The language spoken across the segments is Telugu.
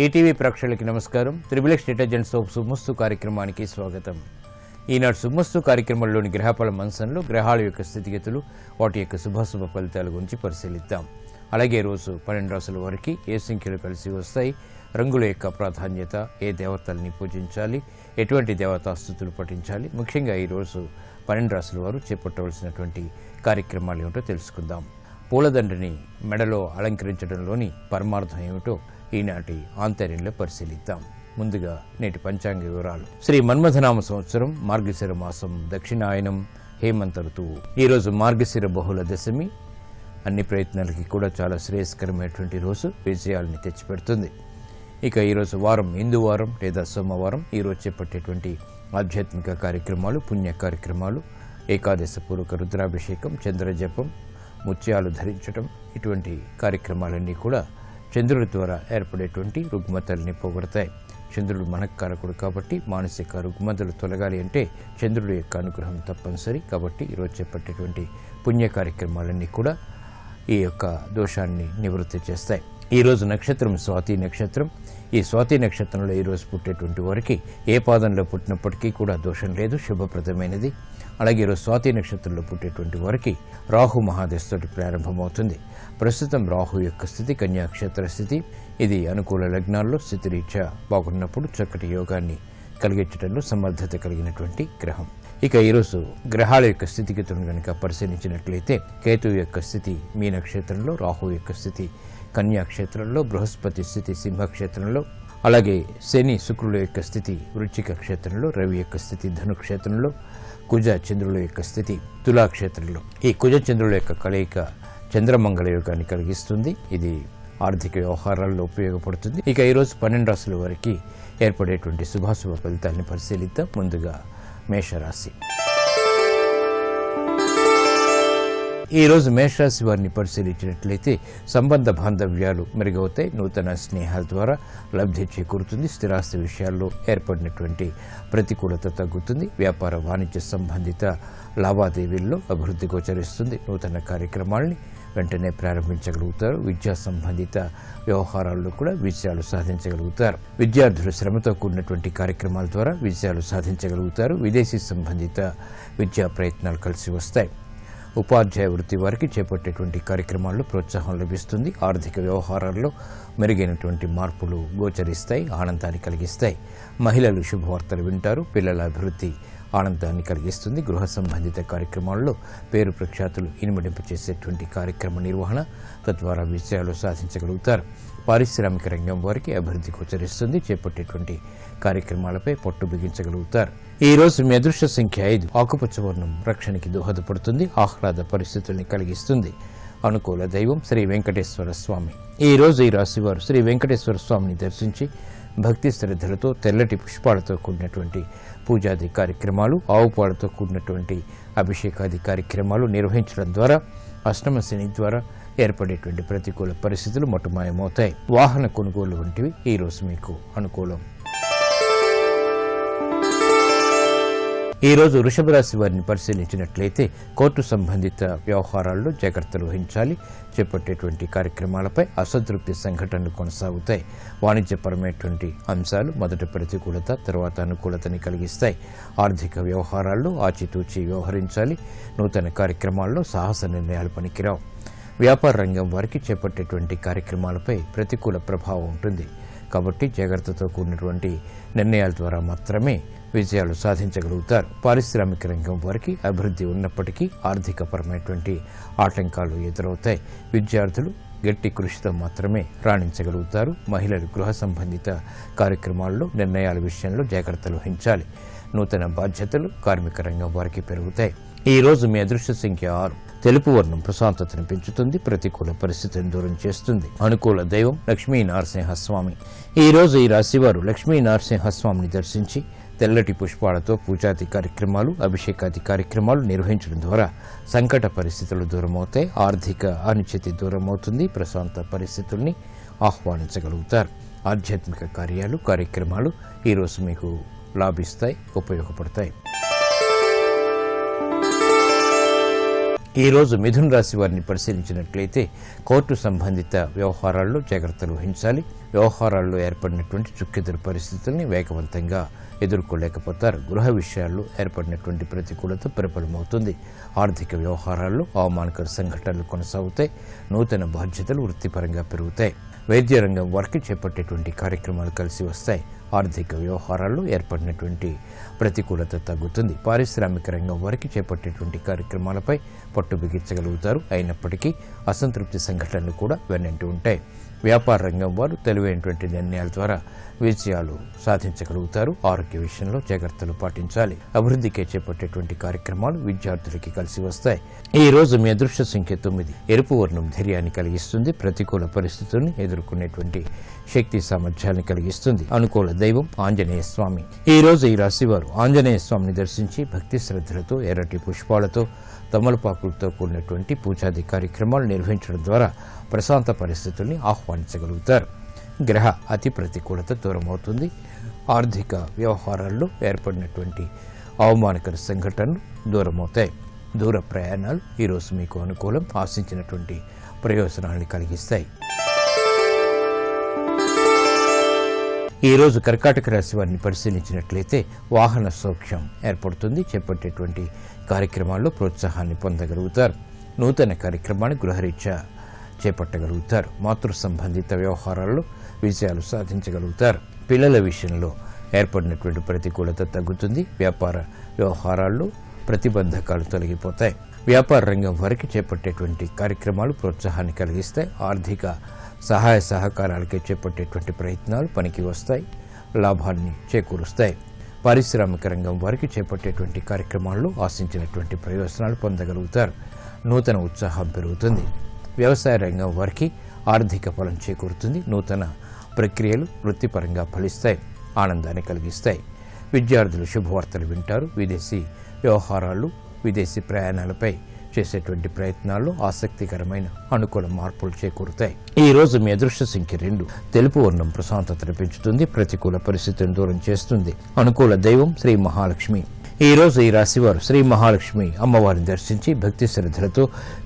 ఈటీవీ ప్రేక్షకులకి నమస్కారం. త్రిబులెక్స్ డిటర్జెంట్ సోప్ సుమస్తు కార్యక్రమానికి స్వాగతం. ఈనాడు సుమస్తు కార్యక్రమంలోని గ్రహఫల మంచంలో గ్రహాల యొక్క స్థితిగతులు, వాటి యొక్క శుభాశుభ ఫలితాల గురించి పరిశీలిద్దాం. అలాగే రోజు 12 రాసుల వారికి ఏ సంఖ్యలు కలిసి వస్తాయి, రంగుల యొక్క ప్రాధాన్యత, ఏ దేవతల్ని పూజించాలి, ఎటువంటి దేవతాస్తుతులు పఠించాలి, ముఖ్యంగా ఈరోజు 12 రాసుల వారు చేపట్టవలసినటువంటి కార్యక్రమాలు ఏమిటో తెలుసుకుందాం. పూలదండని మెడలో అలంకరించడంలోని పరమార్థం ఏమిటో ఈనాటి ఆంతర్యంలో పరిశీలిద్దాం. ముందుగా నేటి పంచాంగ వివరాలు. శ్రీ మన్మథనామ సంవత్సరం మార్గశిర మాసం దక్షిణాయనం హేమంత ఋతువు. ఈరోజు మార్గశిర బహుళ దశమి. అన్ని ప్రయత్నాలకి కూడా చాలా శ్రేయస్కరమైనటువంటి రోజు, విజయాలని తెచ్చిపెడుతుంది. ఇక ఈరోజు వారం హిందూ వారం లేదా సోమవారం. ఈరోజు చేపట్టేటువంటి ఆధ్యాత్మిక కార్యక్రమాలు, పుణ్య కార్యక్రమాలు, ఏకాదశ పూర్వక రుద్రాభిషేకం, చంద్రజపం, ముత్యాలు ధరించడం, ఇటువంటి కార్యక్రమాలన్నీ కూడా చంద్రుడి ద్వారా ఏర్పడేటువంటి రుగ్మతల్ని పోగొడతాయి. చంద్రుడు మనకు కారకుడు కాబట్టి మానసిక రుగ్మతలు తొలగాలి అంటే చంద్రుడి యొక్క అనుగ్రహం తప్పనిసరి. కాబట్టి ఈరోజు చేపట్టేటువంటి పుణ్య కార్యక్రమాలన్నీ కూడా ఈ యొక్క దోషాన్ని నివృత్తి చేస్తాయి. ఈరోజు నక్షత్రం స్వాతి నక్షత్రం. ఈ స్వాతి నక్షత్రంలో ఈరోజు పుట్టేటువంటి వారికి ఏ పాదంలో పుట్టినప్పటికీ కూడా దోషం లేదు, శుభప్రదమైనది. అలాగే ఈరోజు స్వాతి నక్షత్రంలో పుట్టేటువంటి వారికి రాహు మహాదశతోటి ప్రారంభమవుతుంది. ప్రస్తుతం రాహు యొక్క స్థితి కన్యాక్షేత్ర స్థితి. ఇది అనుకూల లగ్నాల్లో స్థితిరీత్యా బాగున్నప్పుడు చక్కటి యోగాన్ని కలిగించడంలో సమర్థత కలిగినటువంటి గ్రహం. ఇక ఈరోజు గ్రహాల యొక్క స్థితిగతులను కనుక పరిశీలించినట్లయితే కేతువు యొక్క స్థితి మీనక్షేత్రంలో, రాహు యొక్క స్థితి కన్యాక్షేత్రంలో, బృహస్పతి స్థితి సింహక్షేత్రంలో, అలాగే శని శుక్రుల యొక్క స్థితి వృశ్చిక క్షేత్రంలో, రవి యొక్క స్థితి ధనుక్షేత్రంలో, కుజ చంద్రుల యొక్క స్థితి తులాక్షేత్రంలో. ఈ కుజ చంద్రుల యొక్క కలయిక చంద్రమంగళ యోగాన్ని కలిగిస్తుంది. ఇది ఆర్థిక వ్యవహారాల్లో ఉపయోగపడుతుంది. ఇక ఈరోజు 12 రాశుల వారికి ఏర్పడేటువంటి శుభాశుభ ఫలితాలను పరిశీలిద్దాం. ముందుగా మేషరాశి. ఈరోజు మేషరాశి వారిని పరిశీలించినట్లయితే సంబంధ బాంధవ్యాలు మెరుగవుతాయి. నూతన స్నేహాల ద్వారా లబ్ధి చేకూరుతుంది. స్థిరాస్తి విషయాల్లో ఏర్పడినటువంటి ప్రతికూలత తగ్గుతుంది. వ్యాపార వాణిజ్య సంబంధిత లావాదేవీల్లో అభివృద్ధి గోచరిస్తుంది. నూతన కార్యక్రమాలని వెంటనే ప్రారంభించగలుగుతారు. విద్యా సంబంధిత వ్యవహారాల్లో కూడా విజయాలు సాధించగలుగుతారు. విద్యార్థులు శ్రమతో కూడినటువంటి కార్యక్రమాల ద్వారా విజయాలు సాధించగలుగుతారు. విదేశీ సంబంధిత విద్యా ప్రయత్నాలు కలిసి వస్తాయి. ఉపాధ్యాయ వృత్తి వారికి చేపట్టేటువంటి కార్యక్రమాల్లో ప్రోత్సాహం లభిస్తుంది. ఆర్థిక వ్యవహారాల్లో మెరుగైనటువంటి మార్పులు గోచరిస్తాయి, ఆనందాన్ని కలిగిస్తాయి. మహిళలు శుభవార్తలు వింటారు. పిల్లల అభివృద్ధి ఆనందాన్ని కలిగిస్తుంది. గృహ సంబంధిత కార్యక్రమాల్లో పేరు ప్రఖ్యాతులు ఇనుమడింపు చేసేటువంటి కార్యక్రమ నిర్వహణ, తద్వారా విజయాలు సాధించగలుగుతారు. పారిశ్రామిక రంగం వారికి అభివృద్ధి గోచరిస్తుంది. చేపట్టేటువంటి కార్యక్రమాలపై పట్టు బిగించగలుగుతారు. ఈ రోజు మీ అదృష్ట సంఖ్య 5. ఆకుపచ్చ వర్ణం రక్షణకి దోహదపడుతుంది, ఆహ్లాద పరిస్థితుల్ని కలిగిస్తుంది. అనుకూల దైవం శ్రీ వెంకటేశ్వర స్వామి. ఈ రోజు ఈ రాశి వారు శ్రీ వెంకటేశ్వర స్వామిని దర్శించి భక్తి శ్రద్ధలతో తెల్లటి పుష్పాలతో కూడినటువంటి పూజాది కార్యక్రమాలు, ఆవు పాలతో కూడినటువంటి అభిషేకాది కార్యక్రమాలు నిర్వహించడం ద్వారా అష్టమ శని ద్వారా ఏర్పడేటువంటి ప్రతికూల పరిస్థితులు మటుమాయమవుతాయి. వాహన కొనుగోలు వంటివి ఈ రోజు మీకు అనుకూలం. ఈ రోజు వృషభ రాశి వారిని పరిశీలించినట్లయితే కోర్టు సంబంధిత వ్యవహారాల్లో జాగ్రత్తలు వహించాలి. చేపట్టేటువంటి కార్యక్రమాలపై అసంతృప్తి సంఘటనలు కొనసాగుతాయి. వాణిజ్యపరమైనటువంటి అంశాలు మొదట ప్రతికూలత, తర్వాత అనుకూలతని కలిగిస్తాయి. ఆర్థిక వ్యవహారాల్లో ఆచితూచి వ్యవహరించాలి. నూతన కార్యక్రమాల్లో సాహస నిర్ణయాలు పనికిరావు. వ్యాపార రంగం వారికి చేపట్టేటువంటి కార్యక్రమాలపై ప్రతికూల ప్రభావం ఉంటుంది. కాబట్టి జాగ్రత్తతో కూడినటువంటి నిర్ణయాల ద్వారా మాత్రమే విజయాలు సాధించగలుగుతారు. పారిశ్రామిక రంగం వారికి అభివృద్ధి ఉన్నప్పటికీ ఆర్థికపరమైనటువంటి ఆటంకాలు ఎదురవుతాయి. విద్యార్థులు గట్టి కృషితో మాత్రమే రాణించగలుగుతారు. మహిళలు గృహ సంబంధిత కార్యక్రమాల్లో నిర్ణయాల విషయంలో జాగ్రత్తలు వహించాలి. నూతన బాధ్యతలు కార్మిక రంగం వారికి పెరుగుతాయి. ఈ రోజు మీ అదృష్ట సంఖ్య 6. తెలుపు వర్ణం ప్రశాంతతను పెంచుతుంది, ప్రతికూల పరిస్థితిని దూరం చేస్తుంది. అనుకూల దైవం లక్ష్మీ నరసింహస్వామి. ఈ రోజు ఈ రాశివారు లక్ష్మీ నరసింహస్వామిని దర్శించి తెల్లటి పుష్పాలతో పూజాది కార్యక్రమాలు, అభిషేకాది కార్యక్రమాలు నిర్వహించడం ద్వారా సంకట పరిస్థితులు దూరమవుతాయి. ఆర్థిక అనిశ్చితి దూరమవుతుంది. ప్రశాంత పరిస్థితుల్ని ఆహ్వానించగలుగుతారు. ఆధ్యాత్మిక కార్యక్రమాలు ఈరోజు మీకు లాభిస్తాయి, ఉపయోగపడతాయి. ఈ రోజు మిథున రాశి వారిని పరిశీలించినట్లయితే కోర్టు సంబంధిత వ్యవహారాల్లో జాగ్రత్తలు వహించాలి. వ్యవహారాల్లో ఏర్పడినటువంటి చుక్కెదురు పరిస్థితుల్ని వేగవంతంగా ఎదుర్కోలేకపోతారు. గృహ విషయాల్లో ఏర్పడినటువంటి ప్రతికూలత ప్రబలమవుతుంది. ఆర్థిక వ్యవహారాల్లో అవమానకర సంఘటనలు కొనసాగుతాయి. నూతన బాధ్యతలు వృత్తిపరంగా పెరుగుతాయి. వైద్య రంగం వారికి చేపట్టేటువంటి కార్యక్రమాలు కలిసి వస్తాయి. ఆర్థిక వ్యవహారాల్లో ఏర్పడినటువంటి ప్రతికూలత తగ్గుతుంది. పారిశ్రామిక రంగం వారికి చేపట్టేటువంటి కార్యక్రమాలపై పట్టు బిగించగలుగుతారు. అయినప్పటికీ అసంతృప్తి సంఘటనలు కూడా వెన్నంటి ఉంటాయి. వ్యాపార రంగం వారు తెలివైనటువంటి నిర్ణయాల ద్వారా విజయాలు సాధించగలుగుతారు. ఆరోగ్య విషయంలో జాగ్రత్తలు పాటించాలి. అభివృద్ధికి చేపట్టేటువంటి కార్యక్రమాలు విద్యార్థులకి కలిసి వస్తాయి. ఈ రోజు మీ అదృష్ట సంఖ్య 9. ఎరుపు వర్ణం ధైర్యాన్ని కలిగిస్తుంది. ప్రతికూల పరిస్థితుల్ని ఎదుర్కొనేటువంటి శక్తి సామర్థ్యాన్ని కలిగిస్తుంది. అనుకూల దైవం ఆంజనేయ స్వామి. ఈ రోజు ఈ రాశి వారు ఆంజనేయ స్వామిని దర్శించి భక్తి శ్రద్ధలతో ఎర్రటి పుష్పాలతో తమలపాకులతో కూడినటువంటి పూజాది కార్యక్రమాలు నిర్వహించడం ద్వారా ప్రశాంత పరిస్థితుల్ని ఆహ్వానించగలుగుతారు. గ్రహ అతి ప్రతికూలత దూరమవుతుంది. ఆర్థిక వ్యవహారాల్లో ఏర్పడినటువంటి అవమానకర సంఘటనలు దూరమవుతాయి. దూర ప్రయాణాలు ఈరోజు మీకు అనుకూలం. ఆశించినటువంటి ప్రయోజనాన్ని కలిగిస్తాయి. ఈ రోజు కర్కాటక రాశి వారిని పరిశీలించినట్లయితే వాహన సౌఖ్యం ఏర్పడుతుంది. చేపట్టేటువంటి కార్యక్రమాల్లో ప్రోత్సాహాన్ని పొందగలుగుతారు. నూతన కార్యక్రమాన్ని గృహరీత్యా చేపట్టగలుగుతారు. మాతృ సంబంధిత వ్యవహారాల్లో విజయాలు సాధించగలుగుతారు. పిల్లల విషయంలో ఏర్పడినటువంటి ప్రతికూలత తగ్గుతుంది. వ్యాపార వ్యవహారాల్లో ప్రతిబంధకాలు తొలగిపోతాయి. వ్యాపార రంగం వారికి చేపట్టేటువంటి కార్యక్రమాలు ప్రోత్సాహాన్ని కలిగిస్తాయి. ఆర్థిక సహాయ సహకారాలకే చేపట్టేటువంటి ప్రయత్నాలు పనికి వస్తాయి. లాభాన్ని చేకూరుస్తాయి. పారిశ్రామిక రంగం వారికి చేపట్టేటువంటి కార్యక్రమాల్లో ఆశించినటువంటి ప్రయోజనాలు పొందగలుగుతారు. నూతన ఉత్సాహం పెరుగుతుంది. వ్యవసాయ రంగం వారికి ఆర్థిక ఫలం చేకూరుతుంది. నూతన ప్రక్రియలు వృత్తిపరంగా ఫలిస్తాయి. ఆనందాన్ని కలిగిస్తాయి. విద్యార్థులు శుభవార్తలు వింటారు. విదేశీ వ్యవహారాలు విదేశీ ప్రయాణాలపై చేసేటువంటి ప్రయత్నాల్లో ఆసక్తికరమైన అనుకూల మార్పులు చేకూరుతాయి. ఈ రోజు మీ అదృష్ట సంఖ్య 2. తెలుపు వర్ణం ప్రశాంతతను పెంచుతుంది. ప్రతికూల పరిస్థితులను దూరం చేస్తుంది. అనుకూల దైవం శ్రీ మహాలక్ష్మి. ఈ రోజు ఈ రాశివారు శ్రీ మహాలక్ష్మి అమ్మవారిని దర్శించి భక్తి శ్రద్ధలతో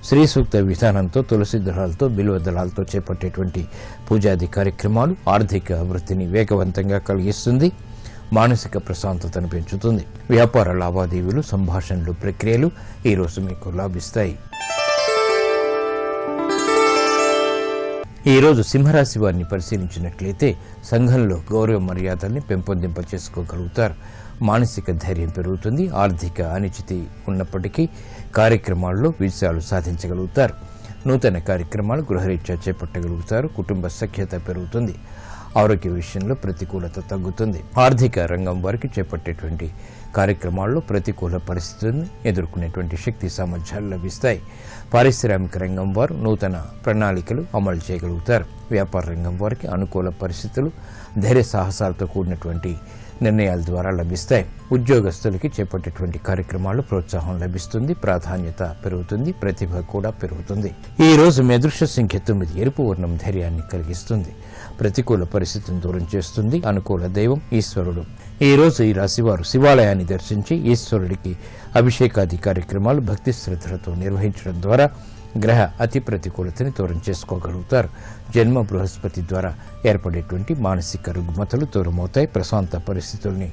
శ్రీ సూక్త విధానంతో తులసి దళాలతో బిల్వ దళాలతో చేపట్టేటువంటి పూజాది కార్యక్రమాలు ఆర్థిక అభివృద్ధిని వేగవంతంగా కలిగిస్తుంది. మానసిక ప్రశాంతతను పెంచుతుంది. వ్యాపార లావాదేవీలు సంభాషణలు ప్రక్రియలు ఈరోజు మీకు లాభిస్తాయి. ఈ రోజు సింహరాశి వారిని పరిశీలించినట్లయితే సంఘంలో గౌరవ మర్యాదల్ని పెంపొందింప చేసుకోగలుగుతారు. మానసిక ధైర్యం పెరుగుతుంది. ఆర్థిక అనిశ్చితి ఉన్నప్పటికీ కార్యక్రమాల్లో విజయాలు సాధించగలుగుతారు. నూతన కార్యక్రమాలు గృహరీత్యా చేపట్టగలుగుతారు. కుటుంబ సఖ్యత పెరుగుతుంది. ఆరోగ్య విషయంలో ప్రతికూలత తగ్గుతుంది. ఆర్థిక రంగం వారికి చేపట్టేటువంటి కార్యక్రమాల్లో ప్రతికూల పరిస్థితులను ఎదుర్కొనేటువంటి శక్తి సామర్థ్యాలు లభిస్తాయి. పారిశ్రామిక రంగం వారు నూతన ప్రణాళికలు అమలు చేయగలుగుతారు. వ్యాపార రంగం వారికి అనుకూల పరిస్థితులు ధైర్య సాహసాలతో కూడినటువంటి నిర్ణయాల ద్వారా లభిస్తాయి. ఉద్యోగస్తులకి చేపట్టేటువంటి కార్యక్రమాలు ప్రోత్సాహం లభిస్తుంది. ప్రాధాన్యత పెరుగుతుంది. ప్రతిభ కూడా పెరుగుతుంది. ఈ రోజు మీ అదృష్ట సంఖ్య 9. ఎరుపు వర్ణం ధైర్యాన్ని కలిగిస్తుంది. ప్రతికూల పరిస్థితిని దూరం చేస్తుంది. అనుకూల దైవం ఈశ్వరుడు. ఈ రోజు ఈ రాశివారు శివాలయాన్ని దర్శించి ఈశ్వరుడికి అభిషేకాది కార్యక్రమాలు భక్తి శ్రద్ధలతో నిర్వహించడం ద్వారా గ్రహ అతి ప్రతికూలతని దూరం చేసుకోగలుగుతారు. జన్మ బృహస్పతి ద్వారా ఏర్పడేటువంటి మానసిక రుగ్మతలు దూరమవుతాయి. ప్రశాంత పరిస్థితుల్ని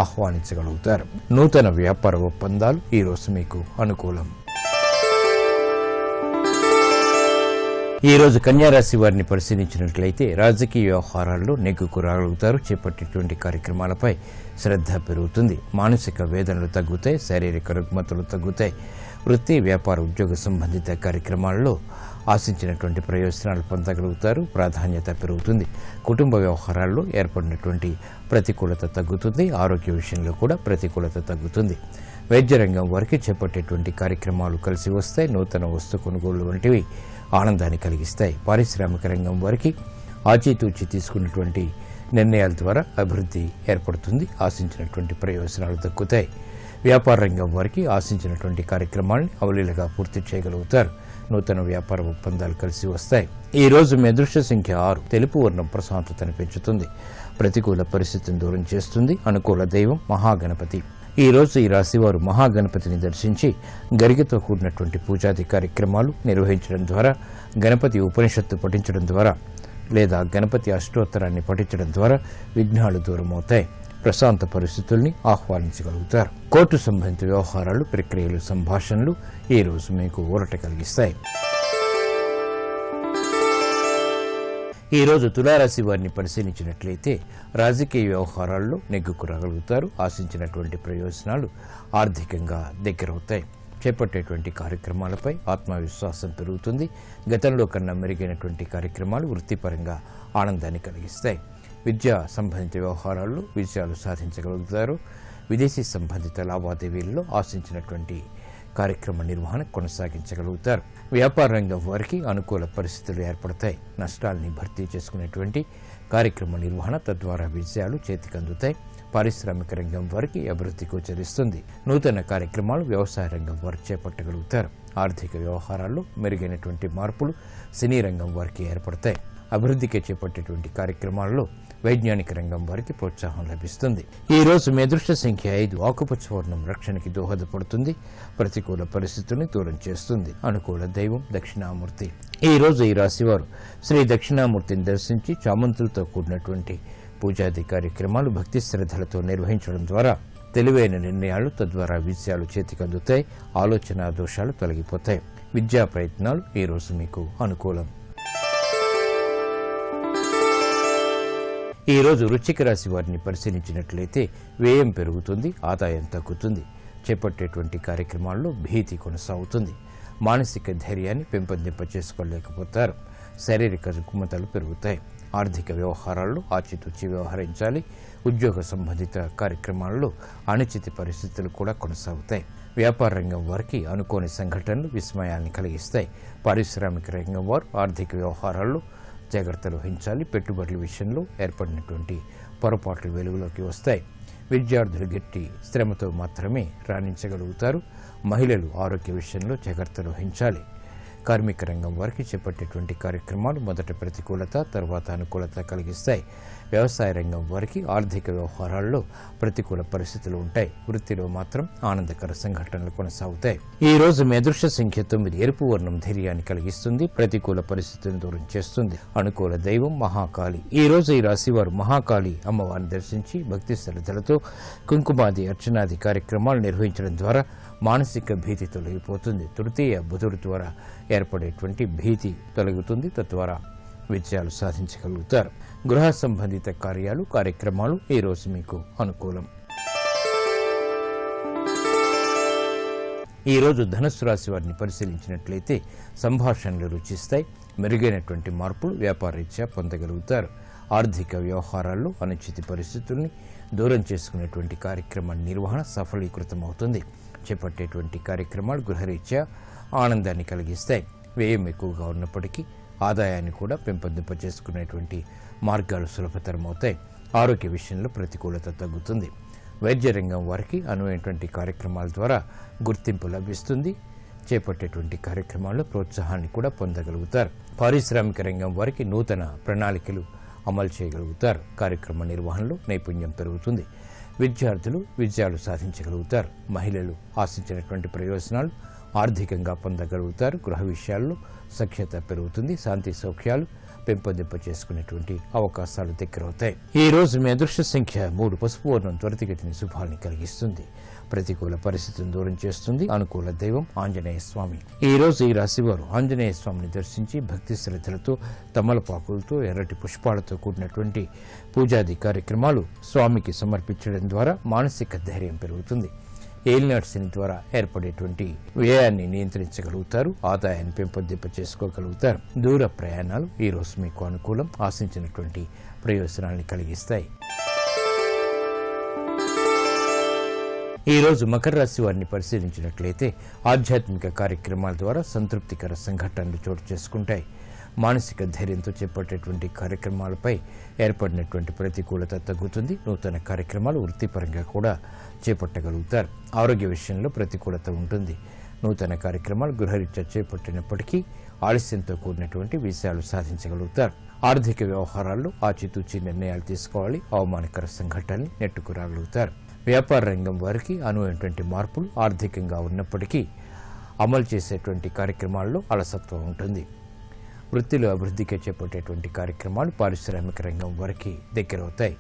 ఆహ్వానించగలుగుతారు. నూతన వ్యాపార ఒప్పందాలు ఈరోజు మీకు అనుకూలం. ఈ రోజు కన్యారాశి వారిని పరిశీలించినట్లయితే రాజకీయ వ్యవహారాల్లో నెగ్గుకు రాగలుగుతారు. చేపట్టేటువంటి కార్యక్రమాలపై శ్రద్ధ పెరుగుతుంది. మానసిక వేదనలు తగ్గుతాయి. శారీరక రుగ్మతలు తగ్గుతాయి. వృత్తి వ్యాపార ఉద్యోగ సంబంధిత కార్యక్రమాల్లో ఆశించినటువంటి ప్రయోజనాలు పొందగలుగుతారు. ప్రాధాన్యత పెరుగుతుంది. కుటుంబ వ్యవహారాల్లో ఏర్పడినటువంటి ప్రతికూలత తగ్గుతుంది. ఆరోగ్య విషయంలో కూడా ప్రతికూలత తగ్గుతుంది. వైద్య రంగం వారికి చేపట్టేటువంటి కార్యక్రమాలు కలిసి వస్తాయి. నూతన వస్తు కొనుగోలు వంటివి ఆనందాన్ని కలిగిస్తాయి. పారిశ్రామిక రంగం వారికి ఆచితూచి తీసుకున్నటువంటి నిర్ణయాల ద్వారా అభివృద్ధి ఏర్పడుతుంది. ఆశించినటువంటి ప్రయోజనాలు దక్కుతాయి. వ్యాపార రంగం వారికి ఆశించినటువంటి కార్యక్రమాలను అవలీలగా పూర్తి చేయగలుగుతారు. నూతన వ్యాపార ఒప్పందాలు కలిసి వస్తాయి. ఈ రోజు మీ అదృష్ట సంఖ్య 6. తెలుపు వర్ణం ప్రశాంతతను పెంచుతుంది. ప్రతికూల పరిస్థితిని దూరం చేస్తుంది. అనుకూల దైవం మహాగణపతి. ఈ రోజు ఈ రాశివారు మహాగణపతిని దర్శించి గరికతో కూడినటువంటి పూజాది కార్యక్రమాలు నిర్వహించడం ద్వారా, గణపతి ఉపనిషత్తు పఠించడం ద్వారా లేదా గణపతి అష్టోత్తరాన్ని పఠించడం ద్వారా విఘ్నాలు దూరమవుతాయి. ప్రశాంత పరిస్థితుల్ని ఆహ్వానించగలుగుతారు. కోర్టు సంబంధిత వ్యవహారాలు, ప్రక్రియలు, సంభాషణలు ఈ రోజు మీకు ఊరట కలిగిస్తాయి. ఈ రోజు తులారాశి వారిని పరిశీలించినట్లయితే రాజకీయ వ్యవహారాల్లో నెగ్గుకు రాగలుగుతారు. ఆశించినటువంటి ప్రయోజనాలు ఆర్థికంగా దగ్గరవుతాయి. చేపట్టేటువంటి కార్యక్రమాలపై ఆత్మవిశ్వాసం పెరుగుతుంది. గతంలో కన్నా మెరుగైనటువంటి కార్యక్రమాలు వృత్తిపరంగా ఆనందాన్ని కలిగిస్తాయి. విద్యా సంబంధిత వ్యవహారాల్లో విజయాలు సాధించగలుగుతారు. విదేశీ సంబంధిత లావాదేవీల్లో ఆశించినటువంటి కార్యక్రమ నిర్వహణ కొనసాగించగలుగుతారు. వ్యాపార రంగం వారికి అనుకూల పరిస్థితులు ఏర్పడతాయి. నష్టాలని భర్తీ చేసుకునేటువంటి కార్యక్రమ నిర్వహణ తద్వారా విజయాలు చేతికందుతాయి. పారిశ్రామిక రంగం వారికి అభివృద్ధి గోచరిస్తుంది. నూతన కార్యక్రమాలు వ్యవసాయ రంగం వారు చేపట్టగలుగుతారు. ఆర్థిక వ్యవహారాల్లో మెరుగైనటువంటి మార్పులు సినీ రంగం వారికి ఏర్పడతాయి. అభివృద్ధికి చేపట్టేటువంటి కార్యక్రమాల్లో వైజ్ఞానిక రంగం వారికి ప్రోత్సాహం లభిస్తుంది. ఈ రోజు మీ అదృష్ట సంఖ్య 5. ఆకుపచ్చ వర్ణం రక్షణకి దోహదపడుతుంది. ప్రతికూల పరిస్థితుల్ని దూరం చేస్తుంది. అనుకూల దైవం దక్షిణామూర్తి. ఈ రోజు ఈ రాశివారు శ్రీ దక్షిణామూర్తిని దర్శించి చామంతులతో కూడినటువంటి పూజాది కార్యక్రమాలు భక్తి శ్రద్ధలతో నిర్వహించడం ద్వారా తెలివైన నిర్ణయాలు తద్వారా విజయాలు చేతికందుతాయి. ఆలోచన దోషాలు తొలగిపోతాయి. విద్యా ప్రయత్నాలు ఈ రోజు మీకు అనుకూలం. ఈ రోజు వృశ్చిక రాశి వారిని పరిశీలించినట్లయితే వ్యయం పెరుగుతుంది, ఆదాయం తగ్గుతుంది. చేపట్టేటువంటి కార్యక్రమాల్లో భీతి కొనసాగుతుంది. మానసిక ధైర్యాన్ని పెంపొందింపచేసుకోలేకపోతారు. శారీరక రుగ్మతలు పెరుగుతాయి. ఆర్థిక వ్యవహారాల్లో ఆచితూచి వ్యవహరించాలి. ఉద్యోగ సంబంధిత కార్యక్రమాల్లో అనిశ్చిత పరిస్థితులు కూడా కొనసాగుతాయి. వ్యాపార రంగం వారికి అనుకోని సంఘటనలు విస్మయాన్ని కలిగిస్తాయి. పారిశ్రామిక రంగం వారు ఆర్థిక వ్యవహారాల్లో జాగ్రత్తలు వహించాలి. పెట్టుబడుల విషయంలో ఏర్పడినటువంటి పొరపాట్లు వెలుగులోకి వస్తాయి. విద్యార్థులు గట్టి శ్రమతో మాత్రమే రాణించగలుగుతారు. మహిళలు ఆరోగ్య విషయంలో జాగ్రత్తలు వహించాలి. కార్మిక రంగం వారికి చేపట్టేటువంటి కార్యక్రమాలు మొదట ప్రతికూలత, తర్వాత అనుకూలత కలిగిస్తాయి. వ్యవసాయ రంగం వారికి ఆర్థిక వ్యవహారాల్లో ప్రతికూల పరిస్థితులు ఉంటాయి. వృత్తిలో మాత్రం ఆనందకర సంఘటనలు కొనసాగుతాయి. ఈ రోజు మీ అదృష్ట సంఖ్య 9. ఎరుపు వర్ణం ధైర్యాన్ని కలిగిస్తుంది. ప్రతికూల పరిస్థితులను దూరం చేస్తుంది. అనుకూల దైవం మహాకాళి. ఈ రోజు ఈ రాశివారు మహాకాళి అమ్మవారిని దర్శించి భక్తి శ్రద్ధలతో కుంకుమాది అర్చనాది కార్యక్రమాలు నిర్వహించడం ద్వారా మానసిక భీతి తొలగిపోతుంది. తృతీయ బుధుడి ద్వారా ఏర్పడేటువంటి భీతి తొలగుతుంది. తద్వారా విజయాలు సాధించగలుగుతారు. గృహ సంబంధిత కార్యక్రమాలు ఈ రోజు మీకు అనుకూలం. ఈ రోజు ధనుస్సు రాశి వారిని పరిశీలించినట్లయితే సంభాషణలు రుచిస్తాయి. మెరుగైనటువంటి మార్పులు వ్యాపారరీత్యా పొందగలుగుతారు. ఆర్థిక వ్యవహారాల్లో అనిశ్చిత పరిస్థితుల్ని దూరం చేసుకునేటువంటి కార్యక్రమ నిర్వహణ సఫలీకృతమవుతుంది. చేపట్టేటువంటి కార్యక్రమాలు గృహరీత్యా ఆనందాన్ని కలిగిస్తాయి. వ్యయం ఎక్కువగా ఉన్నప్పటికీ ఆదాయాన్ని కూడా పెంపొందింపచేసుకునేటువంటి మార్గాలు సులభతరమవుతాయి. ఆరోగ్య విషయంలో ప్రతికూలత తగ్గుతుంది. వైద్య రంగం వారికి అనువైనటువంటి కార్యక్రమాల ద్వారా గుర్తింపు లభిస్తుంది. చేపట్టేటువంటి కార్యక్రమాల్లో ప్రోత్సాహాన్ని కూడా పొందగలుగుతారు. పారిశ్రామిక రంగం వారికి నూతన ప్రణాళికలు అమలు చేయగలుగుతారు. కార్యక్రమ నిర్వహణలో నైపుణ్యం పెరుగుతుంది. విద్యార్థులు విజయాలు సాధించగలుగుతారు. మహిళలు ఆశించినటువంటి ప్రయోజనాలు ఆర్థికంగా పొందగలుగుతారు. గృహ విషయాల్లో సఖ్యత పెరుగుతుంది. శాంతి సౌఖ్యాలు పెంపొందింపచేసుకునేటువంటి అవకాశాలు దగ్గరవుతాయి. ఈ రోజు మీ అదృష్ట సంఖ్య 3. పసుపు వర్ణం త్వరితగతిని శుభాన్ని కలిగిస్తుంది. ప్రతికూల పరిస్థితిని దూరం చేస్తుంది. అనుకూల దైవం ఆంజనేయ స్వామి. ఈ రోజు ఈ రాశివారు ఆంజనేయ స్వామిని దర్శించి భక్తి శ్రద్ధలతో తమలపాకులతో ఎర్రటి పుష్పాలతో కూడినటువంటి పూజాది కార్యక్రమాలు స్వామికి సమర్పించడం ద్వారా మానసిక ధైర్యం పెరుగుతుంది. ఏలినాటి శని ద్వారా ఏర్పడేటువంటి వ్యయాన్ని నియంత్రించగలుగుతారు. ఆదాయాన్ని పెంపొందింపచేసుకోగలుగుతారు. దూర ప్రయాణాలు ఈ రోజు మీకు అనుకూలం. ఆశించినటువంటి ప్రయోజనాన్ని కలిగిస్తాయి. ఈ రోజు మకర రాశి వారిని పరిశీలించినట్లయితే ఆధ్యాత్మిక కార్యక్రమాల ద్వారా సంతృప్తికర సంఘటనలు చోటు చేసుకుంటాయి. మానసిక ధైర్యంతో చేపట్టేటువంటి కార్యక్రమాలపై ఏర్పడినటువంటి ప్రతికూలత తగ్గుతుంది. నూతన కార్యక్రమాలు వృత్తిపరంగా కూడా చేపట్టగలుగుతారు. ఆరోగ్య విషయంలో ప్రతికూలత ఉంటుంది. నూతన కార్యక్రమాలు గృహరీత్యా చేపట్టినప్పటికీ ఆలస్యంతో కూడినటువంటి విజయాలు సాధించగలుగుతారు. ఆర్థిక వ్యవహారాల్లో ఆచితూచి నిర్ణయాలు తీసుకోవాలి. అవమానకర సంఘటనల్ని నెట్టుకురాగలుగుతారు. వ్యాపార రంగం వారికి అనువైనటువంటి మార్పులు ఆర్థికంగా ఉన్నప్పటికీ అమలు చేసేటువంటి కార్యక్రమాల్లో అలసత్వం ఉంటుంది. వృత్తిలో అభివృద్ధికి చేపట్టేటువంటి కార్యక్రమాలు పారిశ్రామిక రంగం వారికి దగ్గరవుతాయి.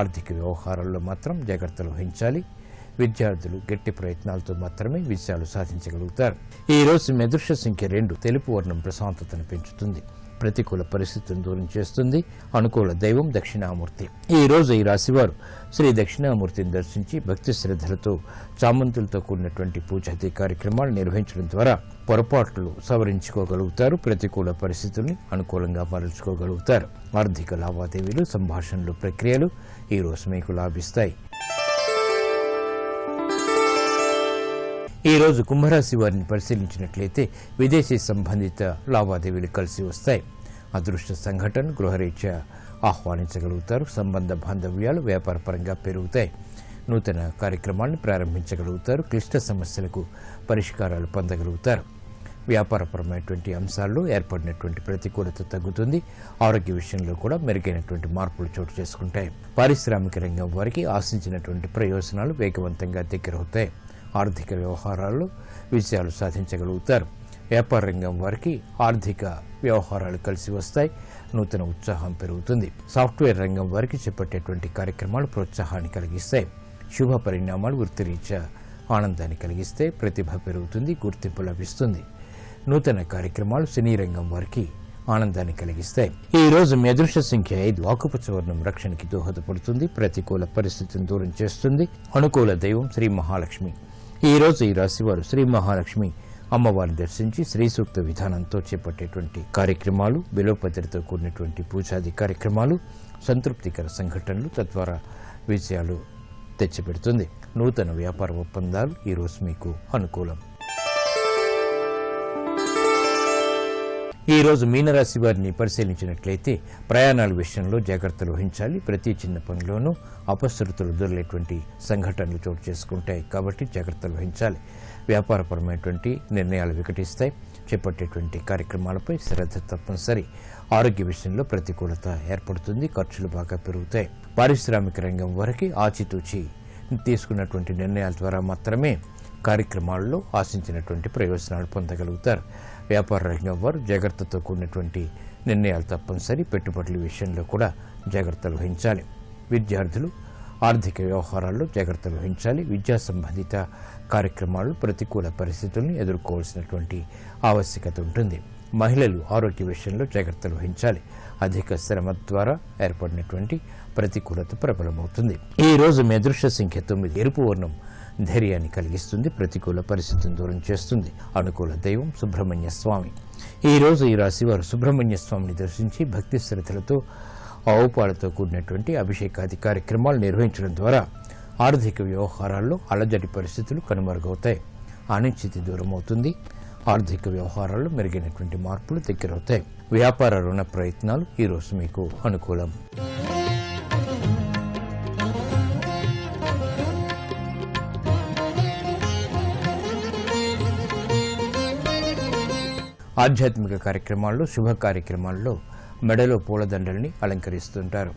ఆర్థిక వ్యవహారాల్లో మాత్రం జాగ్రత్తలు వహించాలి. విద్యార్థులు గట్టి ప్రయత్నాలతో మాత్రమే విజయాలు సాధించగలుగుతారు. ఈ రోజు మీ అదృష్ట సంఖ్య 2. తెలుపు వర్ణం ప్రశాంతతను పెంచుతుంది. ప్రతికూల పరిస్థితులను దూరం చేస్తుంది. అనుకూల దైవం దక్షిణామూర్తి. ఈ రోజు ఈ రాశివారు శ్రీ దక్షిణామూర్తిని దర్శించి భక్తి శ్రద్ధలతో చామంతులతో కూడినటువంటి పూజాది కార్యక్రమాలు నిర్వహించడం ద్వారా పొరపాట్లు సవరించుకోగలుగుతారు. ప్రతికూల పరిస్థితుల్ని అనుకూలంగా మరల్చుకోగలుగుతారు. ఆర్థిక లావాదేవీలు, సంభాషణలు, ప్రక్రియలు ఈ రోజు మీకు లాభిస్తాయి. ఈ రోజు కుంభరాశి వారిని పరిశీలించినట్లయితే విదేశీ సంబంధిత లావాదేవీలు కలిసి వస్తాయి. అదృష్ట సంఘటన గృహరీత్యా ఆహ్వానించగలుగుతారు. సంబంధ బాంధవ్యాలు వ్యాపారపరంగా పెరుగుతాయి. నూతన కార్యక్రమాలను ప్రారంభించగలుగుతారు. క్లిష్ట సమస్యలకు పరిష్కారాలు పొందగలుగుతారు. వ్యాపారపరమైనటువంటి అంశాల్లో ఏర్పడినటువంటి ప్రతికూలత తగ్గుతుంది. ఆరోగ్య విషయంలో కూడా మెరుగైనటువంటి మార్పులు చోటు చేసుకుంటాయి. పారిశ్రామిక రంగం వారికి ఆశించినటువంటి ప్రయోజనాలు వేగవంతంగా దగ్గరవుతాయి. ఆర్థిక వ్యవహారాల్లో విజయాలు సాధించగలుగుతారు. వ్యాపార రంగం వారికి ఆర్థిక వ్యవహారాలు కలిసి వస్తాయి. నూతన ఉత్సాహం పెరుగుతుంది. సాఫ్ట్వేర్ రంగం వారికి చేపట్టేటువంటి కార్యక్రమాలు ప్రోత్సాహాన్ని కలిగిస్తాయి. శుభ పరిణామాలు వృత్తిరీత్యా ఆనందాన్ని కలిగిస్తాయి. ప్రతిభ పెరుగుతుంది. గుర్తింపు లభిస్తుంది. నూతన కార్యక్రమాలు సినీ రంగం వారికి ఆనందాన్ని కలిగిస్తాయి. ఈ రోజు మీ అదృష్ట సంఖ్య 5. ఆకుపచ్చ వర్ణం రక్షణకి దోహదపడుతుంది. ప్రతికూల పరిస్థితిని దూరం చేస్తుంది. అనుకూల దైవం శ్రీ మహాలక్ష్మి. ఈ రోజు ఈ రాశివారు శ్రీ మహాలక్ష్మి అమ్మవారిని దర్శించి శ్రీ సూక్త విధానంతో చేపట్టేటువంటి కార్యక్రమాలు, బిలోపతితో కూడినటువంటి పూజాది కార్యక్రమాలు, సంతృప్తికర సంఘటనలు తద్వారా విజయాలు తెచ్చిపెడుతుంది. నూతన వ్యాపార ఒప్పందాలు ఈ రోజు మీకు అనుకూలం. ఈ రోజు మీనరాశి వారిని పరిశీలించినట్లయితే ప్రయాణాల విషయంలో జాగ్రత్తలు వహించాలి. ప్రతి చిన్న పనిలోనూ అపశృతులు దొరికేటువంటి సంఘటనలు చోటు చేసుకుంటాయి కాబట్టి జాగ్రత్తలు వహించాలి. వ్యాపారపరమైనటువంటి నిర్ణయాలు వికటిస్తాయి. చేపట్టేటువంటి కార్యక్రమాలపై శ్రద్ధ తప్పనిసరి. ఆరోగ్య విషయంలో ప్రతికూలత ఏర్పడుతుంది. ఖర్చులు బాగా పెరుగుతాయి. పారిశ్రామిక రంగం వరకు ఆచితూచి తీసుకున్నటువంటి నిర్ణయాల ద్వారా మాత్రమే కార్యక్రమాల్లో ఆశించినటువంటి ప్రయోజనాలు పొందగలుగుతారు. వ్యాపార రంగం వారు జాగ్రత్తతో కూడినటువంటి నిర్ణయాలు తప్పనిసరి. పెట్టుబడుల విషయంలో కూడా జాగ్రత్తలు వహించాలి. విద్యార్థులు ఆర్థిక వ్యవహారాల్లో జాగ్రత్తలు వహించాలి. విద్యా సంబంధిత కార్యక్రమాలు ప్రతికూల పరిస్థితుల్ని ఎదుర్కోవాల్సినటువంటి ఆవశ్యకత ఉంటుంది. మహిళలు ఆరోగ్య విషయంలో జాగ్రత్తలు వహించాలి. అధిక శ్రమ ద్వారా ఏర్పడినటువంటి ప్రతికూలత ప్రబలమవుతుంది. ఈ రోజు మీ అదృష్ట సంఖ్య 9. ఎరుపు వర్ణం ధైర్యాన్ని కలిగిస్తుంది. ప్రతికూల పరిస్థితిని దూరం చేస్తుంది. అనుకూల దైవం సుబ్రహ్మణ్య స్వామి. ఈ రోజు ఈ రాశివారు సుబ్రహ్మణ్య స్వామిని దర్శించి భక్తి శ్రద్ధలతో ఆవుపాలతో కూడినటువంటి అభిషేకాది కార్యక్రమాలు నిర్వహించడం ద్వారా ఆర్థిక వ్యవహారాల్లో అలజడి పరిస్థితులు కనుమరుగవుతాయి. అనిశ్చితి దూరం అవుతుంది. ఆర్థిక వ్యవహారాల్లో మెరుగైనటువంటి మార్పులు దగ్గరవుతాయి. వ్యాపార రుణ ప్రయత్నాలు ఈ రోజు మీకు అనుకూలం. ఆధ్యాత్మిక కార్యక్రమాల్లో, శుభ కార్యక్రమాల్లో మెడలో పూలదండల్ని అలంకరిస్తుంటారు.